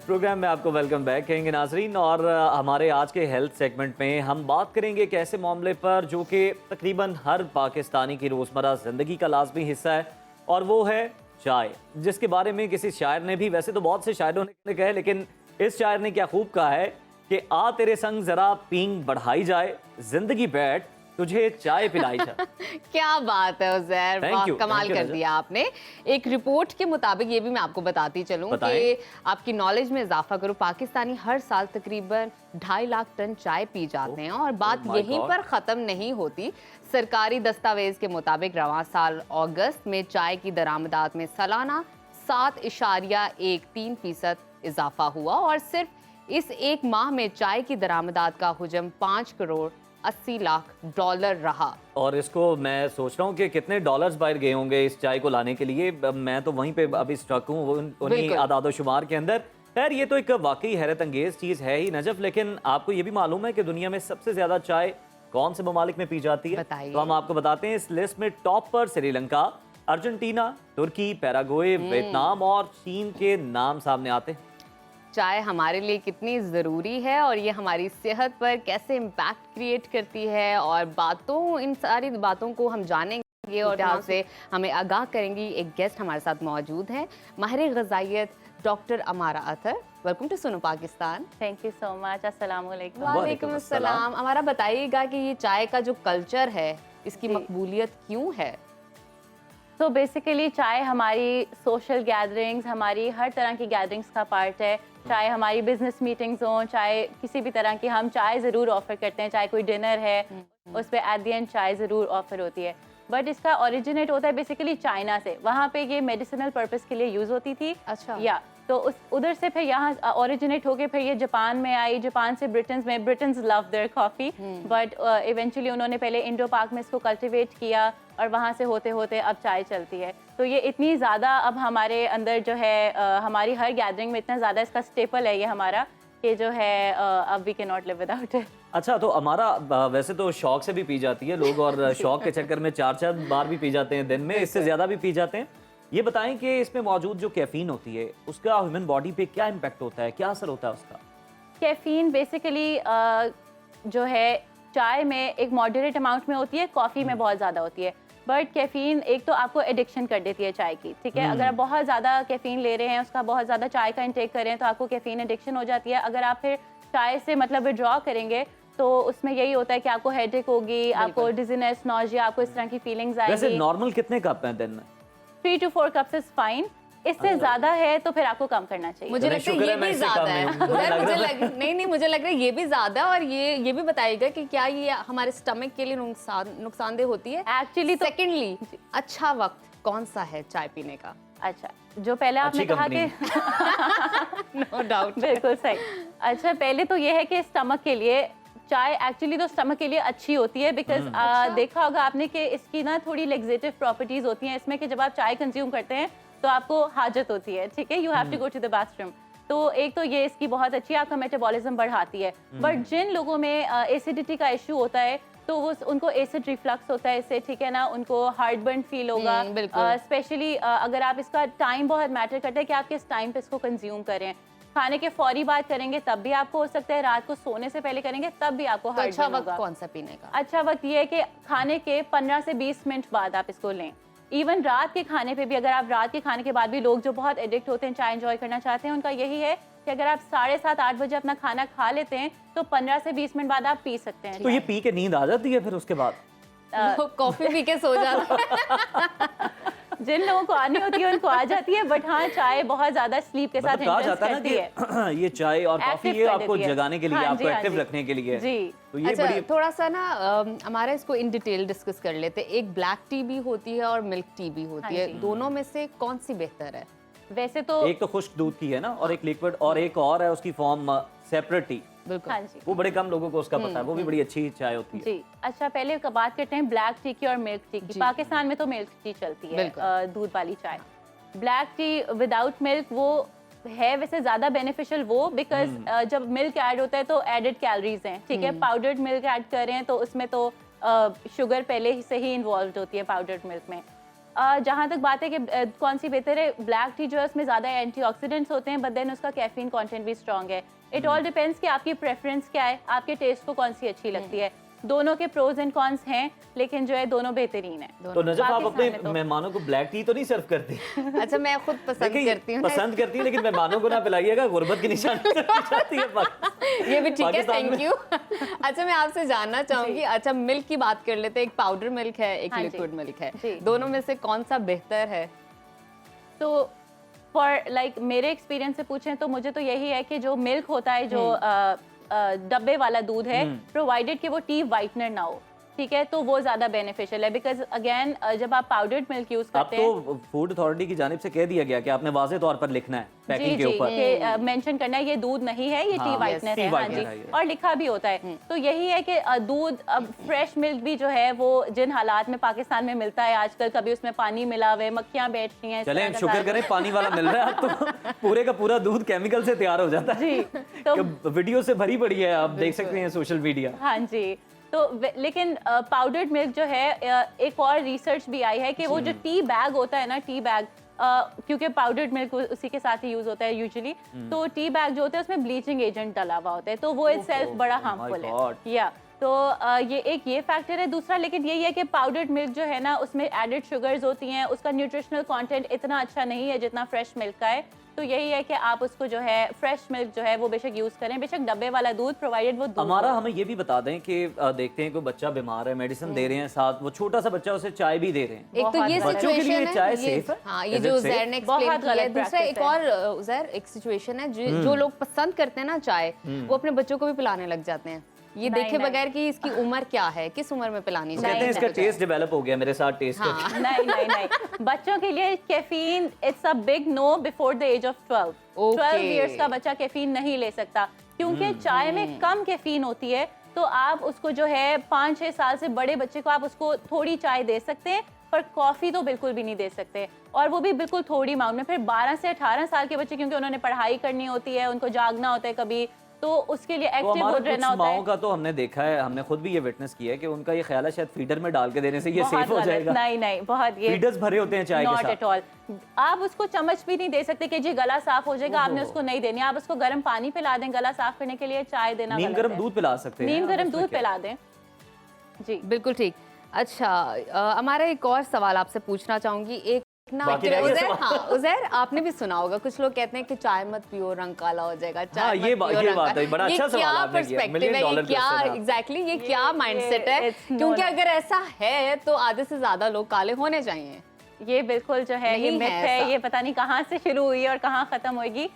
S2: प्रोग्राम में आपको वेलकम बैक कहेंगे नाजरीन, और हमारे आज के हेल्थ सेगमेंट में हम बात करेंगे एक ऐसे मामले पर जो कि तकरीबन हर पाकिस्तानी की रोज़मर्रा ज़िंदगी का लाजमी हिस्सा है, और वो है चाय, जिसके बारे में किसी शायर ने भी, वैसे तो बहुत से शायरों ने कहा है, लेकिन इस शायर ने क्या खूब कहा है कि आ तेरे संग जरा पींग बढ़ाई जाए, जिंदगी बैठ तुझे चाय पिलाई जाए।
S1: क्या बात है उज़ैर, कमाल कर दिया आपने। एक रिपोर्ट के मुताबिक, ये भी मैं आपको बताती चलूं कि आपकी नॉलेज में इजाफा करूं, पाकिस्तानी हर साल तकरीबन 2.5 लाख टन चाय पी जाते हैं और बात यहीं पर ख़त्म नहीं होती। सरकारी दस्तावेज के मुताबिक रवां साल अगस्त में चाय की दरामदात में सालाना 7.13% इजाफा हुआ और सिर्फ इस एक माह में चाय की दरामदात का हुजम 5 करोड़ 80 लाख डॉलर रहा।
S2: और इसको मैं सोच रहा हूँ कि कितने डॉलर्स बाहर गए होंगे इस चाय को लाने के लिए। मैं तो वहीं पे अभी स्टक हूँ उन्हीं आदादो शुमार के अंदर। खैर ये तो एक वाकई हैरत अंगेज चीज़ है ही नजफ, लेकिन आपको ये भी मालूम है कि दुनिया में सबसे ज़्यादा चाय कौन से ममालिक में पी जाती है? तो हम आपको बताते हैं। इस लिस्ट में टॉप पर श्रीलंका, अर्जेंटीना, तुर्की, पैराग्वे, वियतनाम और चीन के नाम सामने आते हैं।
S1: चाय हमारे लिए कितनी ज़रूरी है और ये हमारी सेहत पर कैसे इम्पैक्ट क्रिएट करती है और इन सारी बातों को हम जानेंगे और यहाँ से हमें आगाह करेंगी। एक गेस्ट हमारे साथ मौजूद हैं, माहिर ग़िज़ाइयत डॉक्टर अमारा अतर। Welcome to Suno Pakistan.
S7: Thank you so much. अस्सलाम वालेकुम।
S1: वालेकुम अस्सलाम। अमारा बताइएगा कि ये चाय का जो कल्चर है इसकी मकबूलियत क्यों है?
S7: तो बेसिकली चाय हमारी सोशल गैदरिंग्स, हमारी हर तरह की गैदरिंग्स का पार्ट है। चाहे हमारी बिजनेस मीटिंग्स हों, चाहे किसी भी तरह की, हम चाय ज़रूर ऑफ़र करते हैं। चाहे कोई डिनर है उस पर एट द एंड चाय ज़रूर ऑफ़र होती है। बट इसका ओरिजिनेट होता है बेसिकली चाइना से। वहाँ पे ये मेडिसिनल पर्पस के लिए यूज़ होती थी।
S1: अच्छा।
S7: या तो उधर से फिर यहाँ ओरिजिनेट होके फिर ये जापान में आई। जापान से Britons love their coffee, but eventually उन्होंने पहले इंडो पाक में इसको कल्टिवेट किया और वहाँ से होते होते अब चाय चलती है। तो ये इतनी ज़्यादा अब हमारे अंदर जो है हमारी हर गैदरिंग में इतना ज़्यादा इसका स्टेपल है ये हमारा कि जो है अब we can not live without it.
S2: अच्छा, तो हमारा वैसे तो शौक से भी पी जाती है लोग और शौक के चक्कर में 4-4 बार भी पी जाते हैं दिन में, इससे ज़्यादा भी पी जाते हैं। ये बताएं कि इसमें मौजूद जो कैफीन होती है उसका ह्यूमन बॉडी पे क्या इम्पैक्ट होता है, क्या असर होता है उसका?
S7: कैफीन बेसिकली जो है चाय में एक मॉडरेट अमाउंट में होती है, कॉफ़ी में बहुत ज़्यादा होती है। बट कैफीन एक तो आपको एडिक्शन कर देती है चाय की, ठीक है। अगर आप बहुत ज़्यादा कैफीन ले रहे हैं, उसका बहुत ज़्यादा चाय का इंटेक कर रहे हैं तो आपको कैफीन एडिक्शन हो जाती है। अगर आप फिर चाय से मतलब विड्रॉ करेंगे तो उसमें यही होता है कि आपको हेडेक होगी, आपको डिजीनेस, नॉजिया, आपको इस तरह की फीलिंग्स आएंगी।
S2: वैसे नॉर्मल कितने कप हैं दिन में?
S7: 3 to 4 कप्स इज फाइन। इससे ज्यादा है तो फिर आपको कम करना चाहिए।
S1: मुझे लगता है ये भी ज्यादा है। नहीं, मुझे लग रहा है ये भी ज्यादा है। और ये भी बताइएगा कि क्या ये हमारे स्टमक के लिए नुकसानदेह होती है?
S7: एक्चुअली तो
S1: सेकेंडली अच्छा वक्त कौन सा है चाय पीने का?
S7: अच्छा, जो पहले आपने कहा कि
S1: नो डाउट,
S7: बिल्कुल सही। अच्छा, पहले तो ये है कि स्टमक के लिए चाय एक्चुअली तो स्टमक के लिए अच्छी होती है बिकॉज देखा होगा आपने कि इसकी ना थोड़ी लेग्जेटिव प्रॉपर्टीज होती हैं इसमें कि जब आप चाय कंज्यूम करते हैं तो आपको हाजत होती है, ठीक है, you have to go to the bathroom. तो एक तो ये इसकी बहुत अच्छी आपका मेटाबॉलिज्म बढ़ाती है। बट जिन लोगों में एसिडिटी का इशू होता है तो वो उनको एसिड रिफ्लक्स होता है इससे, ठीक है ना, उनको हार्ट बर्न फील होगा। स्पेशली अगर आप इसका टाइम बहुत मैटर करता है कि आप किस टाइम पे इसको कंज्यूम करें। खाने के फौरी बाद करेंगे तब भी आपको हो सकता है, रात को सोने से पहले करेंगे तब भी आपको हार्ट
S1: अच्छा
S7: बर्न
S1: वक्त
S7: होगा।
S1: कौन सा पीने का?
S7: अच्छा वक्त ये है कि खाने के 15 से 20 मिनट बाद आप इसको लें। इवन रात के खाने पे भी, अगर आप रात के खाने के बाद भी, लोग जो बहुत एडिक्ट होते हैं चाय एंजॉय करना चाहते हैं, उनका यही है कि अगर आप 7:30-8 बजे अपना खाना खा लेते हैं तो 15 से 20 मिनट बाद आप पी सकते हैं।
S2: तो ये पी के नींद आ जाती है फिर उसके बाद?
S1: कॉफी पी के सो जाते हैं।
S7: जिन लोगों को आनी होती है उनको आ जाती है, बट हाँ चाय बहुत ज्यादा स्लीप के साथ
S2: कहा जाता है ना कि ये चाय और कॉफी ये आपको जगाने के लिए, आपको एक्टिव रखने के लिए
S7: जी।
S2: तो ये
S1: अच्छा,
S2: बड़ी
S1: थोड़ा सा ना हमारा इसको इन डिटेल डिस्कस कर लेते हैं। एक ब्लैक टी भी होती है और मिल्क टी भी होती है, दोनों में से कौन सी बेहतर है?
S7: वैसे तो
S2: एक तो खुश्क दूध की है ना और एक लिक्विड, और एक और है उसकी फॉर्म सेपरेट टी।
S1: बिल्कुल,
S7: हाँ जी,
S2: वो बड़े कम लोगों को उसका पता है, वो भी बड़ी अच्छी चाय होती है
S7: जी। अच्छा, पहले बात करते हैं ब्लैक टी की और मिल्क टी की। पाकिस्तान में तो मिल्क टी चलती है, दूध वाली चाय। ब्लैक टी विदाउट मिल्क वो है वैसे ज्यादा बेनिफिशियल वो, बिकॉज जब मिल्क ऐड होता है तो एडेड कैलोरीज हैं, ठीक है। पाउडर्ड मिल्क ऐड कर रहे हैं तो उसमें तो शुगर पहले से ही इन्वॉल्व होती है पाउडर्ड मिल्क में। जहाँ तक बात है कि कौन सी बेहतर है, ब्लैक टी जो है उसमें ज़्यादा एंटीऑक्सीडेंट्स होते हैं, बट देन उसका कैफीन कंटेंट भी स्ट्रॉन्ग है। इट ऑल डिपेंड्स कि आपकी प्रेफरेंस क्या है, आपके टेस्ट को कौन सी अच्छी लगती है। दोनों के प्रोज एंड कॉन्स हैं, लेकिन जो है दोनों बेहतरीन है।
S2: तो नजफ, आप अपने मेहमानों को ब्लैक टी तो नहीं सर्व करती?
S1: अच्छा, मैं खुद पसंद करती हूँ।
S2: पसंद करती है, लेकिन मेहमानों को ना पिलाइएगा, गुर्बत की निशानी जाती है।
S1: ये भी ठीक है, थैंक यू। अच्छा, मैं आपसे जानना चाहूंगी, अच्छा मिल्क की बात कर लेते हैं। एक पाउडर मिल्क है, एक लिक्विड मिल्क है, दोनों में से कौन सा बेहतर है?
S7: तो फॉर लाइक मेरे एक्सपीरियंस से पूछें तो मुझे तो यही है कि जो मिल्क होता है, जो डब्बे वाला दूध है, प्रोवाइडेड कि वो टी वाइटनर ना हो, ठीक है, तो वो ज़्यादा बेनिफिशियल है। बिकॉज अगेन जब आप पाउडर्ड मिल्क यूज़
S2: अब
S7: करते हैं,
S2: तो फूड अथॉरिटी की जानिब से कह दिया गया कि आपने वाज़ेह तौर पर लिखना है पैकिंग के ऊपर,
S7: मेंशन करना है ये दूध नहीं है, ये टी
S2: हाँ,
S7: वाइटनर
S2: टी
S7: है। हाँ
S2: वाइटनर
S7: जी,
S2: है ये।
S7: और लिखा भी होता है। तो यही है कि दूध, अब फ्रेश मिल्क भी जो है वो जिन हालात में पाकिस्तान में मिलता है आजकल, कभी उसमें पानी मिला हुआ है, मक्खियाँ बैठ रही हैं, इस
S2: चलें
S7: तरह का
S2: शुक्र
S7: सारा
S2: करें पानी वाला मिल रहा है, अब तो पूरे का पूरा दूध केमिकल से तैयार हो जाता है
S7: जी, तो
S2: कि वीडियो से भरी पड़ी है, आप देख सकते हैं सोशल मीडिया।
S7: हाँ जी, तो लेकिन पाउडर्ड मिल्क जो है, एक और रिसर्च भी आई है कि वो जो टी बैग होता है ना, टी बैग, क्योंकि पाउडर्ड मिल्क उसी के साथ ही यूज होता है यूजुअली, तो टी बैग जो होता है उसमें ब्लीचिंग एजेंट डाला हुआ होता है, तो वो इटसेल्फ बड़ा हार्मफुल है। या तो ये फैक्टर है। दूसरा लेकिन यही है कि पाउडर्ड मिल्क जो है ना, उसमें एडेड शुगर्स होती हैं, उसका न्यूट्रिशनल कंटेंट इतना अच्छा नहीं है जितना फ्रेश मिल्क का है। तो यही है कि आप उसको जो है फ्रेश मिल्क जो है वो बेशक यूज़ करें, बेशक डब्बे वाला दूध, प्रोवाइडेड वो दूध
S2: हमारा
S7: हो।
S2: हमें ये भी बता दें कि देखते हैं कोई बच्चा बीमार है, मेडिसिन दे रहे हैं, साथ वो छोटा सा बच्चा उसे चाय भी दे रहे हैं।
S1: एक तो ये
S7: बहुत
S2: बच्चों के लिए
S1: सिचुएशन
S2: चाय
S1: है,
S2: सेफ है?
S1: हाँ, ये
S2: Is
S1: जो
S2: it safe?
S1: उज़ैर ने
S7: बहुत
S1: एक्सप्लेन किया है।
S7: गलत
S1: दूसरा एक
S7: practice
S1: और उज़ैर एक सिचुएशन है जो लोग पसंद करते हैं ना चाय, वो अपने बच्चों को भी पिलाने लग जाते हैं, ये
S7: नहीं,
S1: देखे
S7: नहीं।
S1: बगैर कि इसकी उम्र क्या है, किस उम्र में पिलानी
S2: कहते हैं
S1: चाहिए।
S2: इसका टेस्ट डेवलप हो गया, मेरे साथ टेस्ट
S1: हाँ।
S7: नहीं, बच्चों के लिए caffeine it's a big no before the age of 12। 12 years का बच्चा कैफीन नहीं ले सकता, क्योंकि चाय में कम कैफीन होती है। तो आप उसको जो है 5-6 साल से बड़े बच्चे को आप उसको थोड़ी चाय दे सकते हैं, पर कॉफ़ी तो बिल्कुल भी नहीं दे सकते, और वो भी बिल्कुल थोड़ी अमाउंट में। फिर 12 से 18 साल के बच्चे, क्योंकि उन्होंने पढ़ाई करनी होती है, उनको जागना होता है कभी, तो उसके लिए
S2: तो
S7: एक्टिव
S2: हमारे
S7: रहना
S2: कुछ
S7: होता है।
S2: माओं का तो हमने देखा है, हमने खुद भी ये विटनेस किया है कि उनका ये ख्याल है शायद फीडर में डाल के देने से ये
S7: बहुत
S2: सेफ हो
S7: गलत।
S2: जाएगा।
S7: नहीं, बहुत ये
S2: फीडर्स भरे होते हैं चाय के
S7: नॉट
S2: साथ।
S7: At all. आप उसको चम्मच भी नहीं दे सकते कि जी गला साफ हो जाएगा, आपने उसको नहीं देनी। आप उसको गर्म पानी पिला दें गला साफ करने के लिए, चाय देना
S2: नीम
S7: गलत
S2: गर्म
S7: है।
S2: दूध पिला सकते हैं,
S7: नीम
S2: आप
S7: गर्म
S2: उसमें
S7: दूध
S2: क्या?
S7: पिला दें जी।
S1: बिल्कुल ठीक। अच्छा, हमारा एक और सवाल आपसे पूछना चाहूंगी। एक ना
S2: बाकी रह गए
S1: उज़ैर,
S2: सवाल।
S1: हाँ उज़ैर, आपने भी सुना होगा, कुछ लोग कहते हैं कि चाय मत पियो रंग काला हो जाएगा, चाय
S2: हाँ,
S1: मत
S2: ये
S1: पियो रंग
S2: बात
S1: काला।
S2: है, बड़ा अच्छा
S1: ये
S2: सवाल
S1: क्या
S2: आपने किया,
S1: पर्सपेक्टिव
S2: $1
S1: है, ये
S2: million
S1: क्या
S2: question है।
S1: एग्जैक्टली ये क्या माइंडसेट है,
S7: it's not-
S1: क्योंकि अगर ऐसा है तो आधे से ज्यादा लोग काले होने चाहिए।
S7: ये बिल्कुल जो है ये
S1: नहीं
S7: मिथ
S1: है
S7: है,
S1: ऐसा।
S7: ये पता नहीं कहाँ से शुरू हुई और कहाँ ख़त्म होगी।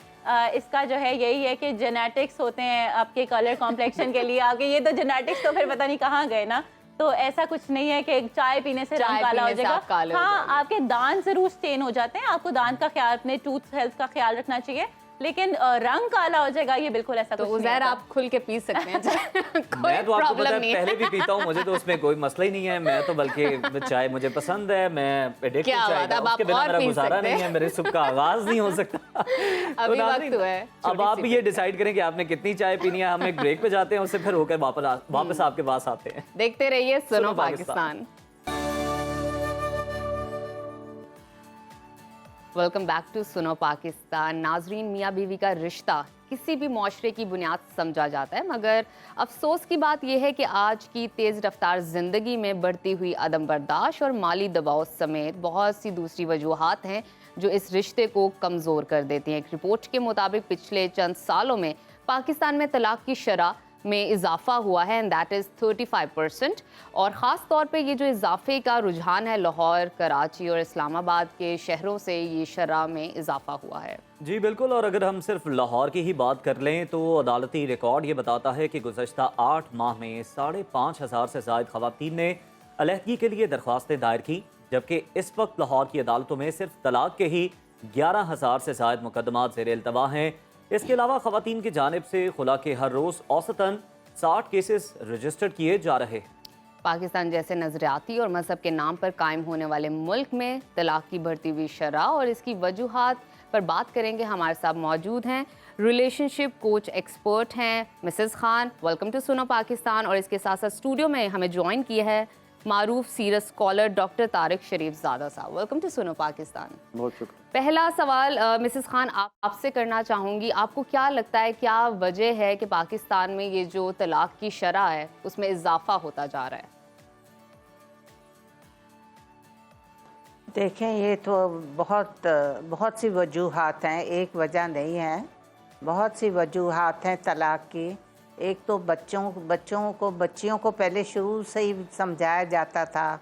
S7: इसका जो है यही है कि जेनेटिक्स होते हैं आपके कलर कॉम्प्लेक्शन के लिए, आपके ये तो जेनेटिक्स तो फिर पता नहीं कहाँ गए ना। तो ऐसा कुछ नहीं है कि चाय पीने से रंग काला हो
S1: पीने से आप काले
S7: जाएगा।
S1: हो
S7: हाँ, आपके दांत जरूर स्टेन हो जाते हैं, आपको दांत का ख्याल, अपने टूथ हेल्थ का ख्याल रखना चाहिए, लेकिन रंग काला हो जाएगा ये बिल्कुल ऐसा
S1: तो
S7: कुछ नहीं
S1: उज़ैर
S7: होता।
S1: आप खुल के पी सकते हैं कोई
S2: मैं तो आपको पता
S1: प्रॉब्लम
S2: है
S1: नहीं
S2: पहले
S1: है।
S2: भी पीता हूँ, मुझे तो उसमें कोई मसला ही नहीं है। मैं तो बल्कि चाय मुझे पसंद है, मैं एडिक्टेड
S1: क्या
S2: चाय
S1: बात,
S2: का,
S1: अब
S2: उसके
S1: आप
S2: बिना
S1: और
S2: मेरा
S1: पी
S2: गुजारा
S1: सकते
S2: नहीं
S1: हैं।
S2: है, मेरे सुबह का आगाज नहीं हो सकता।
S1: अभी
S2: नाज़रीन,
S1: वक्त है,
S2: अब
S1: छोटी
S2: आप
S1: सी
S2: भी ये डिसाइड करें कि आपने कितनी चाय पीनी है। हम एक ब्रेक पे जाते हैं, उससे फिर होकर वापस आपके पास आते हैं।
S1: देखते रहिए सुनो
S2: सुनो
S1: Pakistan. Welcome back to Suno Pakistan. नाजरीन, मियाँ बीवी का रिश्ता किसी भी माशरे की बुनियाद समझा जाता है, मगर अफसोस की बात यह है कि आज की तेज़ रफ्तार ज़िंदगी में बढ़ती हुई अदम बर्दाश्त और माली दबाव समेत बहुत सी दूसरी वजूहात हैं जो इस रिश्ते को कमज़ोर कर देती हैं। एक रिपोर्ट के मुताबिक पिछले चंद सालों में पाकिस्तान में तलाक की शरह में इजाफा हुआ है, एंड दैट इज़ 35%। और ख़ास तौर पे ये जो इजाफे का रुझान है, लाहौर, कराची और इस्लामाबाद के शहरों से ये शरह में इजाफा हुआ है।
S2: जी बिल्कुल, और अगर हम सिर्फ लाहौर की ही बात कर लें तो अदालती रिकॉर्ड ये बताता है कि गुज़श्ता 8 माह में 5,500 से ज़ायद ख़वातीन ने अलहदगी के लिए दरख्वास्तें दायर की, जबकि इस वक्त लाहौर की अदालतों में सिर्फ तलाक के ही 11,000 से ज़ायद मुकदमात ज़ेर इल्तवा हैं। इसके अलावा ख़वातीन की जानिब से खुला के हर रोज़ औसतन 60 केसेस रजिस्टर्ड किए जा रहे हैं।
S1: पाकिस्तान जैसे नज़रियाती और मज़हब के नाम पर कायम होने वाले मुल्क में तलाक की बढ़ती हुई शरह और इसकी वजूहात पर बात करेंगे। हमारे साथ मौजूद हैं रिलेशनशिप कोच एक्सपर्ट हैं Mrs Khan. Welcome to Suno Pakistan. और इसके साथ साथ स्टूडियो में हमें ज्वाइन किया है मारूफ सीरत स्कॉलर डॉक्टर तारिक शरीफ ज़ादा साहब। Welcome to Suno Pakistan.
S8: बहुत शुक्रिया।
S1: पहला सवाल मिसेस खान आपसे करना चाहूँगी, आपको क्या लगता है क्या वजह है कि पाकिस्तान में ये जो तलाक की शरह है उसमें इजाफा होता जा रहा है?
S8: देखें, ये तो बहुत सी वजूहात हैं, एक वजह नहीं है, बहुत सी वजूहात हैं तलाक की। एक तो बच्चियों को पहले शुरू से ही समझाया जाता था,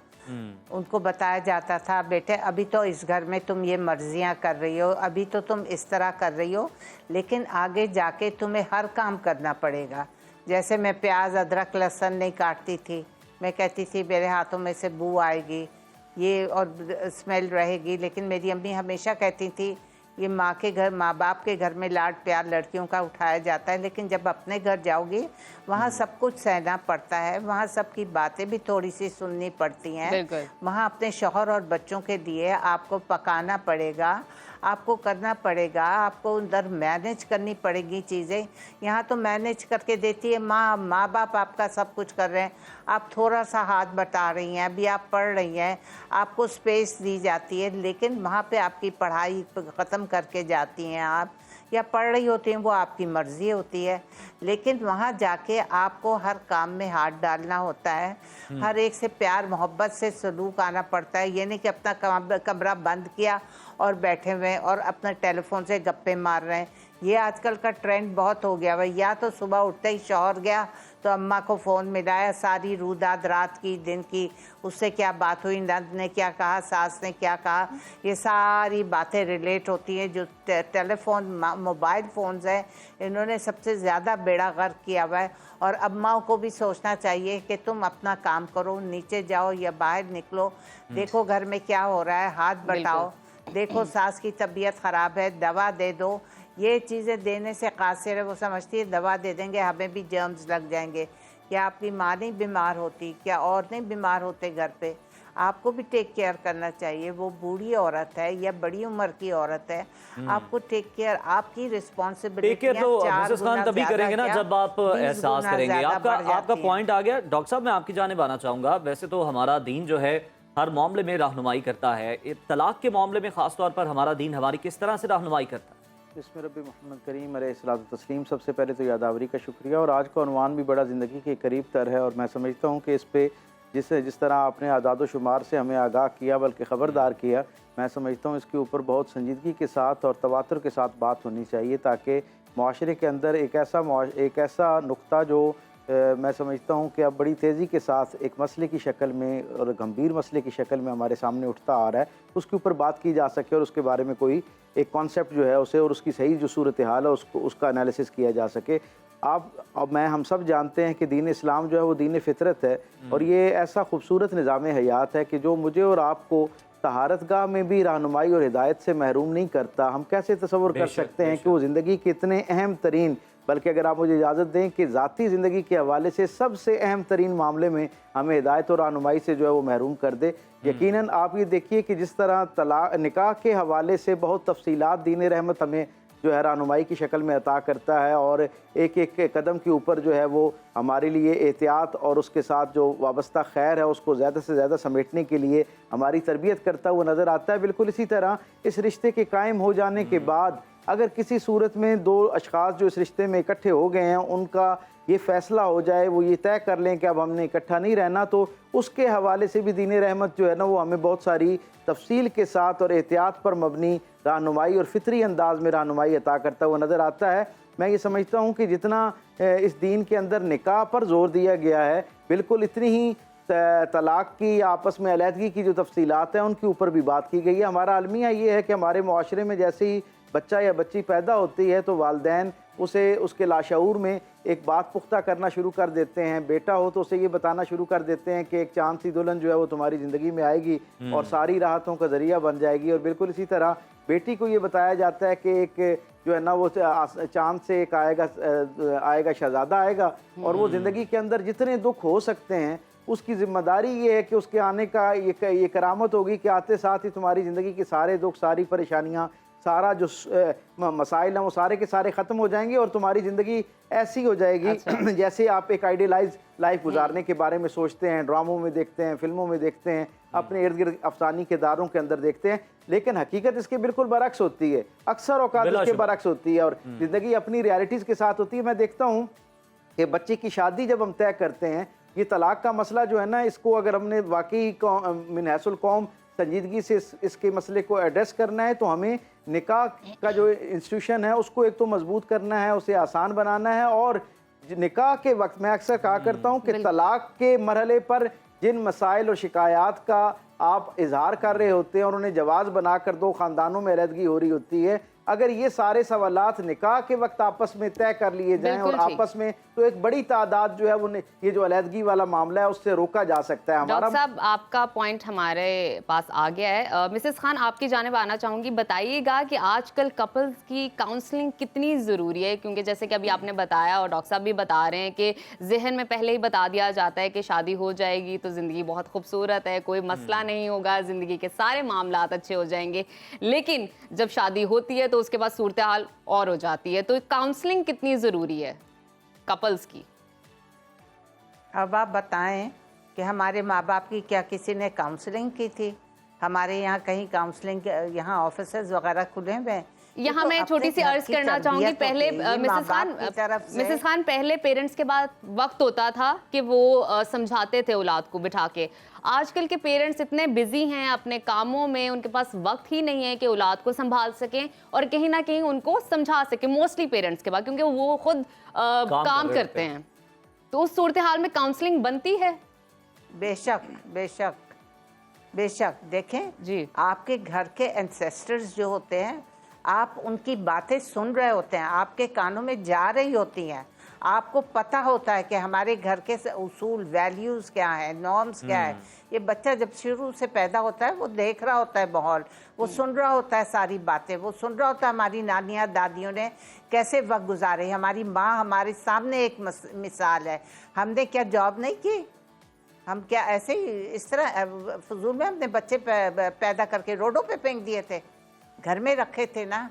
S8: उनको बताया जाता था बेटे अभी तो इस घर में तुम ये मर्जियाँ कर रही हो, अभी तो तुम इस तरह कर रही हो, लेकिन आगे जाके तुम्हें हर काम करना पड़ेगा। जैसे मैं प्याज अदरक लहसुन नहीं काटती थी, मैं कहती थी मेरे हाथों में से बू आएगी, ये और स्मेल रहेगी, लेकिन मेरी अम्मी हमेशा कहती थी ये माँ के घर, माँ बाप के घर में लाड प्यार लड़कियों का उठाया जाता है, लेकिन जब अपने घर जाओगी वहाँ सब कुछ सहना पड़ता है, वहाँ सबकी बातें भी थोड़ी सी सुननी पड़ती हैं। वहाँ अपने शौहर और बच्चों के लिए आपको पकाना पड़ेगा, आपको करना पड़ेगा, आपको अंदर मैनेज करनी पड़ेगी चीज़ें। यहाँ तो मैनेज करके देती है माँ, माँ बाप आपका सब कुछ कर रहे हैं, आप थोड़ा सा हाथ बटा रही हैं, अभी आप पढ़ रही हैं, आपको स्पेस दी जाती है, लेकिन वहाँ पे आपकी पढ़ाई ख़त्म करके जाती हैं आप, या पढ़ रही होती हैं, वो आपकी मर्ज़ी होती है, लेकिन वहाँ जाके आपको हर काम में हाथ डालना होता है, हर एक से प्यार मोहब्बत से सलूक आना पड़ता है। ये नहीं कि अपना कमरा बंद किया और बैठे हुए हैं और अपना टेलीफोन से गप्पे मार रहे हैं। ये आजकल का ट्रेंड बहुत हो गया भाई, या तो सुबह उठते ही शौहर गया तो अम्मा को फ़ोन मिलाया, सारी रूदाद रात की दिन की, उससे क्या बात हुई, नंद ने क्या कहा, सास ने क्या कहा, ये सारी बातें रिलेट होती हैं। जो टेलीफोन मोबाइल फ़ोन्स हैं, इन्होंने सबसे ज़्यादा बेड़ा गर्क किया हुआ है। और अम्माओं को भी सोचना चाहिए कि तुम अपना काम करो, नीचे जाओ या बाहर निकलो, देखो घर में क्या हो रहा है, हाथ बटाओ, देखो सास की तबीयत ख़राब है, दवा दे दो। ये चीज़ें देने से कासिर है, वो समझती है दवा दे देंगे हमें भी जर्म्स लग जाएंगे। क्या आपकी माँ नहीं बीमार होती, क्या और नहीं बीमार होते घर पे? आपको भी टेक केयर करना चाहिए। वो बूढ़ी औरत है या बड़ी उम्र की औरत है, आपको टेक केयर, आपकी रिस्पॉन्सिबिलिटी
S2: टेक केयर तो मिसेस खान तभी करेंगे ना जब आप एहसास करेंगे। आपका पॉइंट आ गया। डॉक्टर साहब, मैं आपकी जानिब आना चाहूँगा। वैसे तो हमारा दीन जो है हर मामले में रहनुमाई करता है, तलाक के मामले में ख़ास तौर पर हमारा दीन हमारी किस तरह से रहनुमाई करता है?
S9: इसमें रब्बी मोहम्मद करीम अलैहिस्सलातु तस्लीम, सबसे पहले तो यादावरी का शुक्रिया। और आज का उन्वान भी बड़ा ज़िंदगी के करीब तर है, और मैं समझता हूँ कि इस पे जिस तरह आपने आदाद व शुमार से हमें आगाह किया, बल्कि ख़बरदार किया, मैं समझता हूँ इसके ऊपर बहुत संजीदगी के साथ और तवातुर के साथ बात होनी चाहिए, ताकि माशरे के अंदर एक ऐसा नुक्ता जो मैं समझता हूँ कि अब बड़ी तेज़ी के साथ एक मसले की शक्ल में और गंभीर मसले की शक्ल में हमारे सामने उठता आ रहा है, उसके ऊपर बात की जा सके और उसके बारे में कोई एक कॉन्सेप्ट जो है उसे और उसकी सही जो सूरत हाल है उसका एनालिसिस किया जा सके। हम सब जानते हैं कि दीन इस्लाम जो है वो दीन फितरत है, और ये ऐसा खूबसूरत निज़ाम हयात है कि जो मुझे और आपको तहारतगाह में भी रहनुमाई और हिदायत से महरूम नहीं करता। हम कैसे तसव्वुर कर सकते हैं कि वो ज़िंदगी के इतने अहम तरीन, बल्कि अगर आप मुझे इजाज़त दें कि ज़ाती ज़िंदगी के हवाले से सबसे अहम तरीन मामले में हमें हिदायत और रहनुमाई से जो है वो महरूम कर दे। यकीनन आप ये देखिए कि जिस तरह निकाह के हवाले से बहुत तफसीलात दीन रहमत हमें जो है रहनुमाई की शक्ल में अता करता है, और एक एक कदम के ऊपर जो है वो हमारे लिए एहतियात और उसके साथ जो वाबस्ता खैर है उसको ज़्यादा से ज़्यादा समेटने के लिए हमारी तरबियत करता हुआ नज़र आता है। बिल्कुल इसी तरह इस रिश्ते के कायम हो जाने के बाद अगर किसी सूरत में दो अशख़ास जो इस रिश्ते में इकट्ठे हो गए हैं, उनका ये फ़ैसला हो जाए, वो ये तय कर लें कि अब हमने इकट्ठा नहीं रहना, तो उसके हवाले से भी दीन रहमत जो है ना वो हमें बहुत सारी तफसील के साथ और एहतियात पर मबनी रहनुमाई और फितरी अंदाज में रहनुमाई अता करता हुआ नज़र आता है। मैं ये समझता हूँ कि जितना इस दीन के अंदर निकाह पर जोर दिया गया है, बिल्कुल इतनी ही तलाक की, आपस में अलहदगी की जो तफसीलात हैं उनके ऊपर भी बात की गई है। हमारा अलमिया ये है कि हमारे मुआशरे में जैसे ही बच्चा या बच्ची पैदा होती है तो वालिदैन उसे उसके लाशऊर में एक बात पुख्ता करना शुरू कर देते हैं। बेटा हो तो उसे ये बताना शुरू कर देते हैं कि एक चांद सी दुल्हन जो है वो तुम्हारी ज़िंदगी में आएगी और सारी राहतों का ज़रिया बन जाएगी। और बिल्कुल इसी तरह बेटी को ये बताया जाता है कि एक जो है ना वो चांद से एक आएगा शहज़ादा आएगा, और वो ज़िंदगी के अंदर जितने दुख हो सकते हैं उसकी ज़िम्मेदारी ये है कि उसके आने का ये करामत होगी कि आते साथ ही तुम्हारी ज़िंदगी के सारे दुख, सारी परेशानियाँ, सारा जो मसाइल हैं वो सारे के सारे ख़त्म हो जाएंगे और तुम्हारी ज़िंदगी ऐसी हो जाएगी जैसे आप एक आइडियलाइज लाइफ गुजारने के बारे में सोचते हैं, ड्रामों में देखते हैं, फिल्मों में देखते हैं, अपने इर्द गिर्द अफसानी किरदारों के अंदर देखते हैं, लेकिन हकीकत इसके बिल्कुल बरक्स होती है। अक्सर औकात इसके बरक्स होती है और ज़िंदगी अपनी रियलिटीज़ के साथ होती है। मैं देखता हूँ कि बच्चे की शादी जब हम तय करते हैं, ये तलाक का मसला जो है ना, इसको अगर हमने वाकई मिन हैसुल कौम संजीदगी से इसके मसले को एड्रेस करना है तो हमें निकाह का जो इंस्टीट्यूशन है उसको एक तो मजबूत करना है, उसे आसान बनाना है। और निकाह के वक्त मैं अक्सर कहा करता हूँ कि तलाक के मरहले पर जिन मसाइल और शिकायत का आप इजहार कर रहे होते हैं और उन्हें जवाज़ बनाकर दो ख़ानदानों में अलहदगी हो रही होती है, अगर ये सारे सवालात निकाह के वक्त आपस में तय कर लिए जाएं और आपस में तो एक बड़ी तादाद जो है वो ये जो अलहदगी वाला मामला है उससे रोका जा सकता है। हमारा
S1: डॉक्टर साहब आपका पॉइंट हमारे पास आ गया है। मिसेस खान आपकी जानिब आना चाहूँगी, बताइएगा कि आजकल कपल्स की काउंसलिंग कितनी ज़रूरी है, क्योंकि जैसे कि अभी आपने बताया और डॉक्टर साहब भी बता रहे हैं कि जहन में पहले ही बता दिया जाता है कि शादी हो जाएगी तो ज़िंदगी बहुत खूबसूरत है, कोई मसला नहीं होगा, ज़िंदगी के सारे मामलात अच्छे हो जाएंगे। लेकिन जब शादी होती है तो उसके बाद सूरत हाल और हो जाती है। तो काउंसलिंग कितनी ज़रूरी है कपल्स की?
S8: अब आप बताएं कि हमारे माँ बाप की क्या किसी ने काउंसलिंग की थी? हमारे यहाँ कहीं काउंसलिंग, यहाँ ऑफिसर्स वगैरह खुले हुए हैं।
S1: यहाँ मैं छोटी सी अर्ज करना चाहूंगी, पहले मिसेस खान पहले पेरेंट्स के बाद वक्त होता था कि वो समझाते थे औलाद को बिठा के। आजकल के पेरेंट्स इतने बिजी हैं अपने कामों में, उनके पास वक्त ही नहीं है कि औलाद को संभाल सकें और कहीं ना कहीं उनको समझा सकें, मोस्टली पेरेंट्स के बाद, क्योंकि वो खुद काम करते हैं। तो उस सूरत हाल में काउंसलिंग बनती है?
S8: बेशक बेशक बेशक। देखें
S1: जी,
S8: आपके घर के एंसेस्टर्स जो होते हैं, आप उनकी बातें सुन रहे होते हैं, आपके कानों में जा रही होती हैं, आपको पता होता है कि हमारे घर के उसूल, वैल्यूज़ क्या हैं, नॉर्म्स क्या है। ये बच्चा जब शुरू से पैदा होता है वो देख रहा होता है माहौल, वो सुन रहा होता है सारी बातें, वो सुन रहा होता है हमारी नानियाँ दादियों ने कैसे वक्त गुजारे। हमारी माँ हमारे सामने एक मिसाल है। हमने क्या जॉब नहीं की? हम क्या ऐसे ही इस तरह फजूल में हमने बच्चे पैदा करके रोडों पे फेंक दिए थे? घर में रखे थे ना,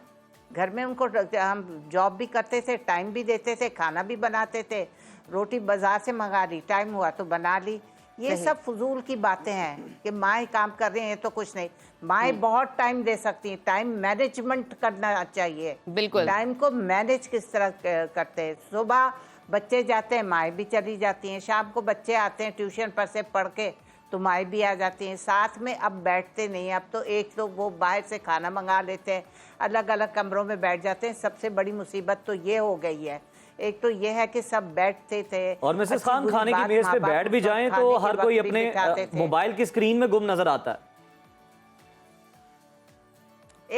S8: घर में उनको हम जॉब भी करते थे, टाइम भी देते थे, खाना भी बनाते थे, रोटी बाजार से मंगा ली, टाइम हुआ तो बना ली। ये सब फजूल की बातें हैं कि माएँ काम कर रही हैं तो कुछ नहीं। माएँ बहुत टाइम दे सकती हैं, टाइम मैनेजमेंट करना चाहिए।
S1: बिल्कुल।
S8: टाइम को मैनेज किस तरह करते हैं? सुबह बच्चे जाते हैं, माएँ भी चली जाती हैं, शाम को बच्चे आते हैं ट्यूशन पर से पढ़ के तो माएँ भी आ जाती हैं, साथ में अब बैठते नहीं। अब तो एक लोग वो बाहर से खाना मंगा लेते हैं, अलग अलग कमरों में बैठ जाते हैं। सबसे बड़ी मुसीबत तो ये हो गई है। एक तो ये है कि सब बैठते थे
S2: और मिसेस खान खाने की मेज पे बैठ भी जाएं तो हर कोई अपने मोबाइल की स्क्रीन में गुम नजर आता है।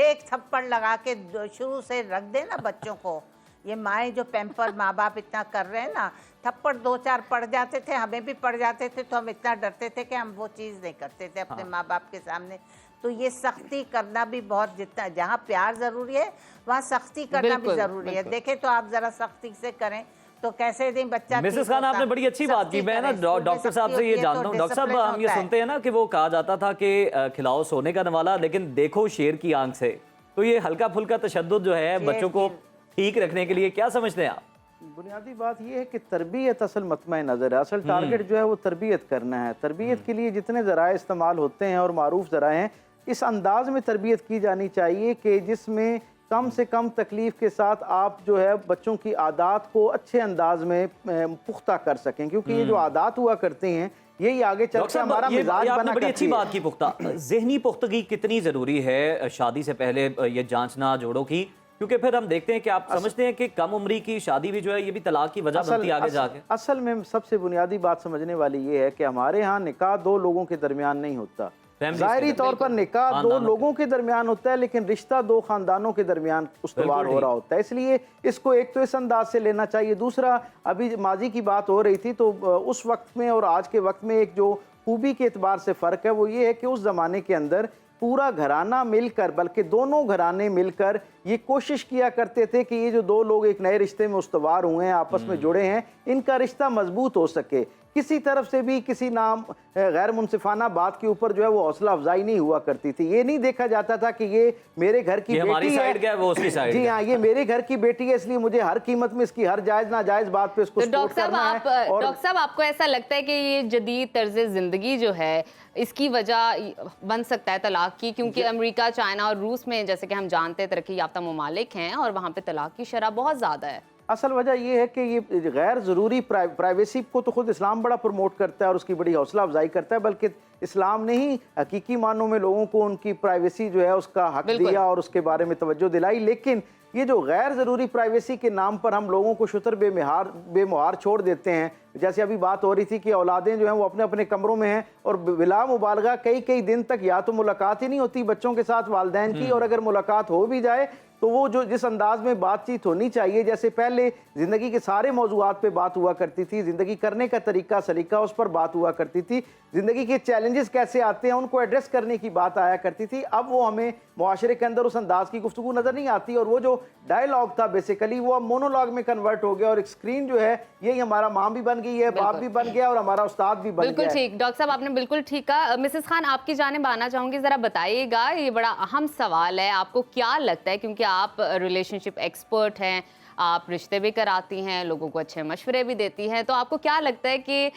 S8: एक थप्पड़ लगा के शुरू से रख देना बच्चों को। ये माएँ जो पैम्पर माँ बाप इतना कर रहे हैं ना, थप्पड़ 2-4 पड़ जाते थे, हमें भी पड़ जाते थे तो हम इतना डरते थे कि हम वो चीज़ नहीं करते थे अपने माँ बाप के सामने। तो ये सख्ती करना भी बहुत, जितना जहाँ प्यार ज़रूरी है वहाँ सख्ती करना भी ज़रूरी है। देखें तो आप ज़रा सख्ती से करें तो कैसे नहीं बच्चा।
S2: मिसेस खान आपने बड़ी अच्छी बात की। मैं ना डॉक्टर साहब से ये जानता हूँ, डॉक्टर साहब हम ये सुनते हैं ना कि वो कहा जाता था कि खिलाओ सोने का नवाला लेकिन देखो शेर की आंख से। तो ये हल्का फुल्का तशद्दुद जो है बच्चों को ठीक रखने के लिए, क्या समझते हैं आप?
S9: बुनियादी बात यह है कि तरबियत असल मतमय नज़र है। असल टारगेट जो है वो तरबियत करना है। तरबियत के लिए जितने ज़राए इस्तेमाल होते हैं और मारूफ ज़राए हैं, इस अंदाज में तरबियत की जानी चाहिए कि जिसमें कम से कम तकलीफ़ के साथ आप जो है बच्चों की आदत को अच्छे अंदाज में पुख्ता कर सकें, क्योंकि ये जो आदत हुआ करते हैं यही आगे चल के हमारा मिजाज बना।
S2: बड़ी अच्छी बात की पुख्ता ज़हनी पुख्तगी कितनी ज़रूरी है शादी से पहले ये जांचना जोड़ों की, क्योंकि फिर हम देखते हैं कि आप समझते हैं कि कम उम्री की शादी भी जो है ये भी तलाक की वजह बनती है आगे जाके।
S9: असल में सबसे बुनियादी बात समझने वाली ये है कि हमारे यहाँ निकाह दो लोगों के दरमियान नहीं होता। ज़ाहिरी तौर पर निकाह दो लोगों के दरमियान होता है, लेकिन रिश्ता दो खानदानों के दरमियान उस्तवार हो रहा होता है। इसलिए इसको एक तो इस अंदाज से लेना चाहिए। दूसरा, अभी माजी की बात हो रही थी तो उस वक्त में और आज के वक्त में एक जो खूबी के एतबार से फ़र्क है वो ये है कि उस ज़माने के अंदर पूरा घराना मिलकर, बल्कि दोनों घराने मिलकर ये कोशिश किया करते थे कि ये जो दो लोग एक नए रिश्ते में उस्तवार हुए हैं, आपस में जुड़े हैं, इनका रिश्ता मजबूत हो सके। किसी तरफ से भी किसी नाम गैर मुनसिफाना बात के ऊपर जो है वो हौसला अफजाई नहीं हुआ करती थी। ये नहीं देखा जाता था कि ये मेरे घर की बेटी है,
S2: वो उसकी साइड।
S9: जी हाँ, ये मेरे घर की बेटी है इसलिए मुझे हर कीमत में इसकी हर जायज नाजायज बात पे इसको सपोर्ट करना है।
S1: डॉक्टर साहब आपको ऐसा लगता है कि ये जदीद तर्ज जिंदगी जो है इसकी वजह बन सकता है तलाक की? क्योंकि अमेरिका, चाइना और रूस में जैसे कि हम जानते हैं तरक्की याफ्ता ममालिक हैं और वहाँ पे तलाक की शरह बहुत ज़्यादा है।
S9: असल वजह यह है कि ये गैर ज़रूरी प्राइवेसी को तो खुद इस्लाम बड़ा प्रमोट करता है और उसकी बड़ी हौसला अफजाई करता है, बल्कि इस्लाम ने ही हकीकी मानों में लोगों को उनकी प्राइवेसी जो है उसका हक दिया और उसके बारे में तवज्जो दिलाई। लेकिन ये जो गैर ज़रूरी प्राइवेसी के नाम पर हम लोगों को शुतर बेमुहार छोड़ देते हैं, जैसे अभी बात हो रही थी कि औलादें जो हैं वो अपने अपने कमरों में हैं और बिला मुबालगा कई दिन तक या तो मुलाकात ही नहीं होती बच्चों के साथ वालिदैन की, और अगर मुलाकात हो भी जाए तो वो जो जिस अंदाज में बातचीत होनी चाहिए, जैसे पहले ज़िंदगी के सारे मौजूआत पे बात हुआ करती थी, ज़िंदगी करने का तरीका सलीका उस पर बात हुआ करती थी, ज़िंदगी के चैलेंजेस कैसे आते हैं उनको एड्रेस करने की बात आया करती थी। अब वो हमें मुआशरे के अंदर उस अंदाज की गुफ्तगू नज़र नहीं आती, और वो जो डायलॉग था बेसिकली वो अब मोनोलॉग में कन्वर्ट हो गया, और एक स्क्रीन जो है यही हमारा माँ भी बन गई है, बाप भी बन गया और हमारा उस्ताद भी बन गया।
S1: बिल्कुल ठीक डॉक्टर साहब, आपने बिल्कुल ठीक कहा। मिसेस खान, आपकी जानिब आना चाहूंगी, जरा बताइएगा, ये बड़ा अहम सवाल है, आपको क्या लगता है, क्योंकि आप रिलेशनशिप एक्सपर्ट हैं, आप रिश्ते भी कराती हैं, लोगों को अच्छे मशवरे भी देती हैं, तो आपको क्या लगता है कि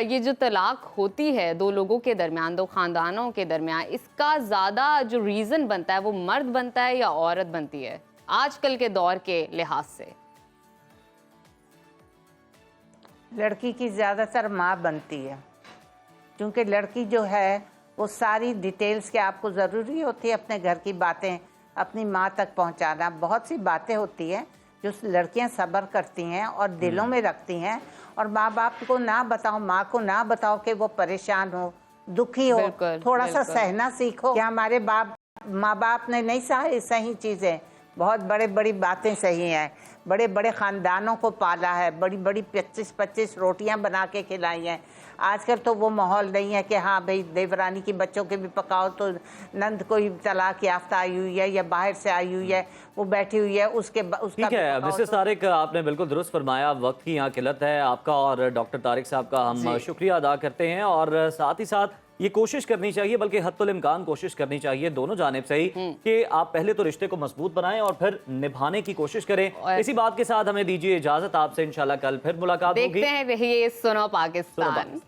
S1: ये जो तलाक होती है दो लोगों के दरमियान, दो ख़ानदानों के दरमियान, इसका ज़्यादा जो रीज़न बनता है वो मर्द बनता है या औरत बनती है आजकल के दौर के लिहाज से?
S8: लड़की की ज़्यादातर माँ बनती है, क्योंकि लड़की जो है वो सारी डिटेल्स के आपको ज़रूरी होती है अपने घर की बातें अपनी माँ तक पहुँचाना। बहुत सी बातें होती हैं जो लड़कियां सब्र करती हैं और दिलों में रखती हैं, और माँ बाप को ना बताओ, माँ को ना बताओ कि वो परेशान हो, दुखी हो, थोड़ा सा सहना सीखो। क्या हमारे माँ बाप ने नहीं सही चीज़ें, बहुत बड़ी बातें सही हैं, बड़े बड़े ख़ानदानों को पाला है, बड़ी बड़ी 25-25 रोटियां बना के खिलाई हैं। आजकल तो वो माहौल नहीं है कि हाँ भाई देवरानी की बच्चों के भी पकाओ, तो नंद कोई तलाक याफ्ता आई हुई है या बाहर से आई हुई है, वो बैठी हुई है, उसका
S2: ठीक है मिसेस तारिक, आपने बिल्कुल दुरुस्त फरमाया, वक्त की यहाँ किल्लत है। आपका और डॉक्टर तारिक साहब का हम शुक्रिया अदा करते हैं, और साथ ही साथ ये कोशिश करनी चाहिए, बल्कि हत्तुल इम्कान कोशिश करनी चाहिए दोनों जानिब से ही, कि आप पहले तो रिश्ते को मजबूत बनाएं और फिर निभाने की कोशिश करें। इसी बात के साथ हमें दीजिए इजाजत, आपसे इंशाल्लाह कल फिर मुलाकात होगी।
S1: देखते हैं, रहिए सुनो पाकिस्तान।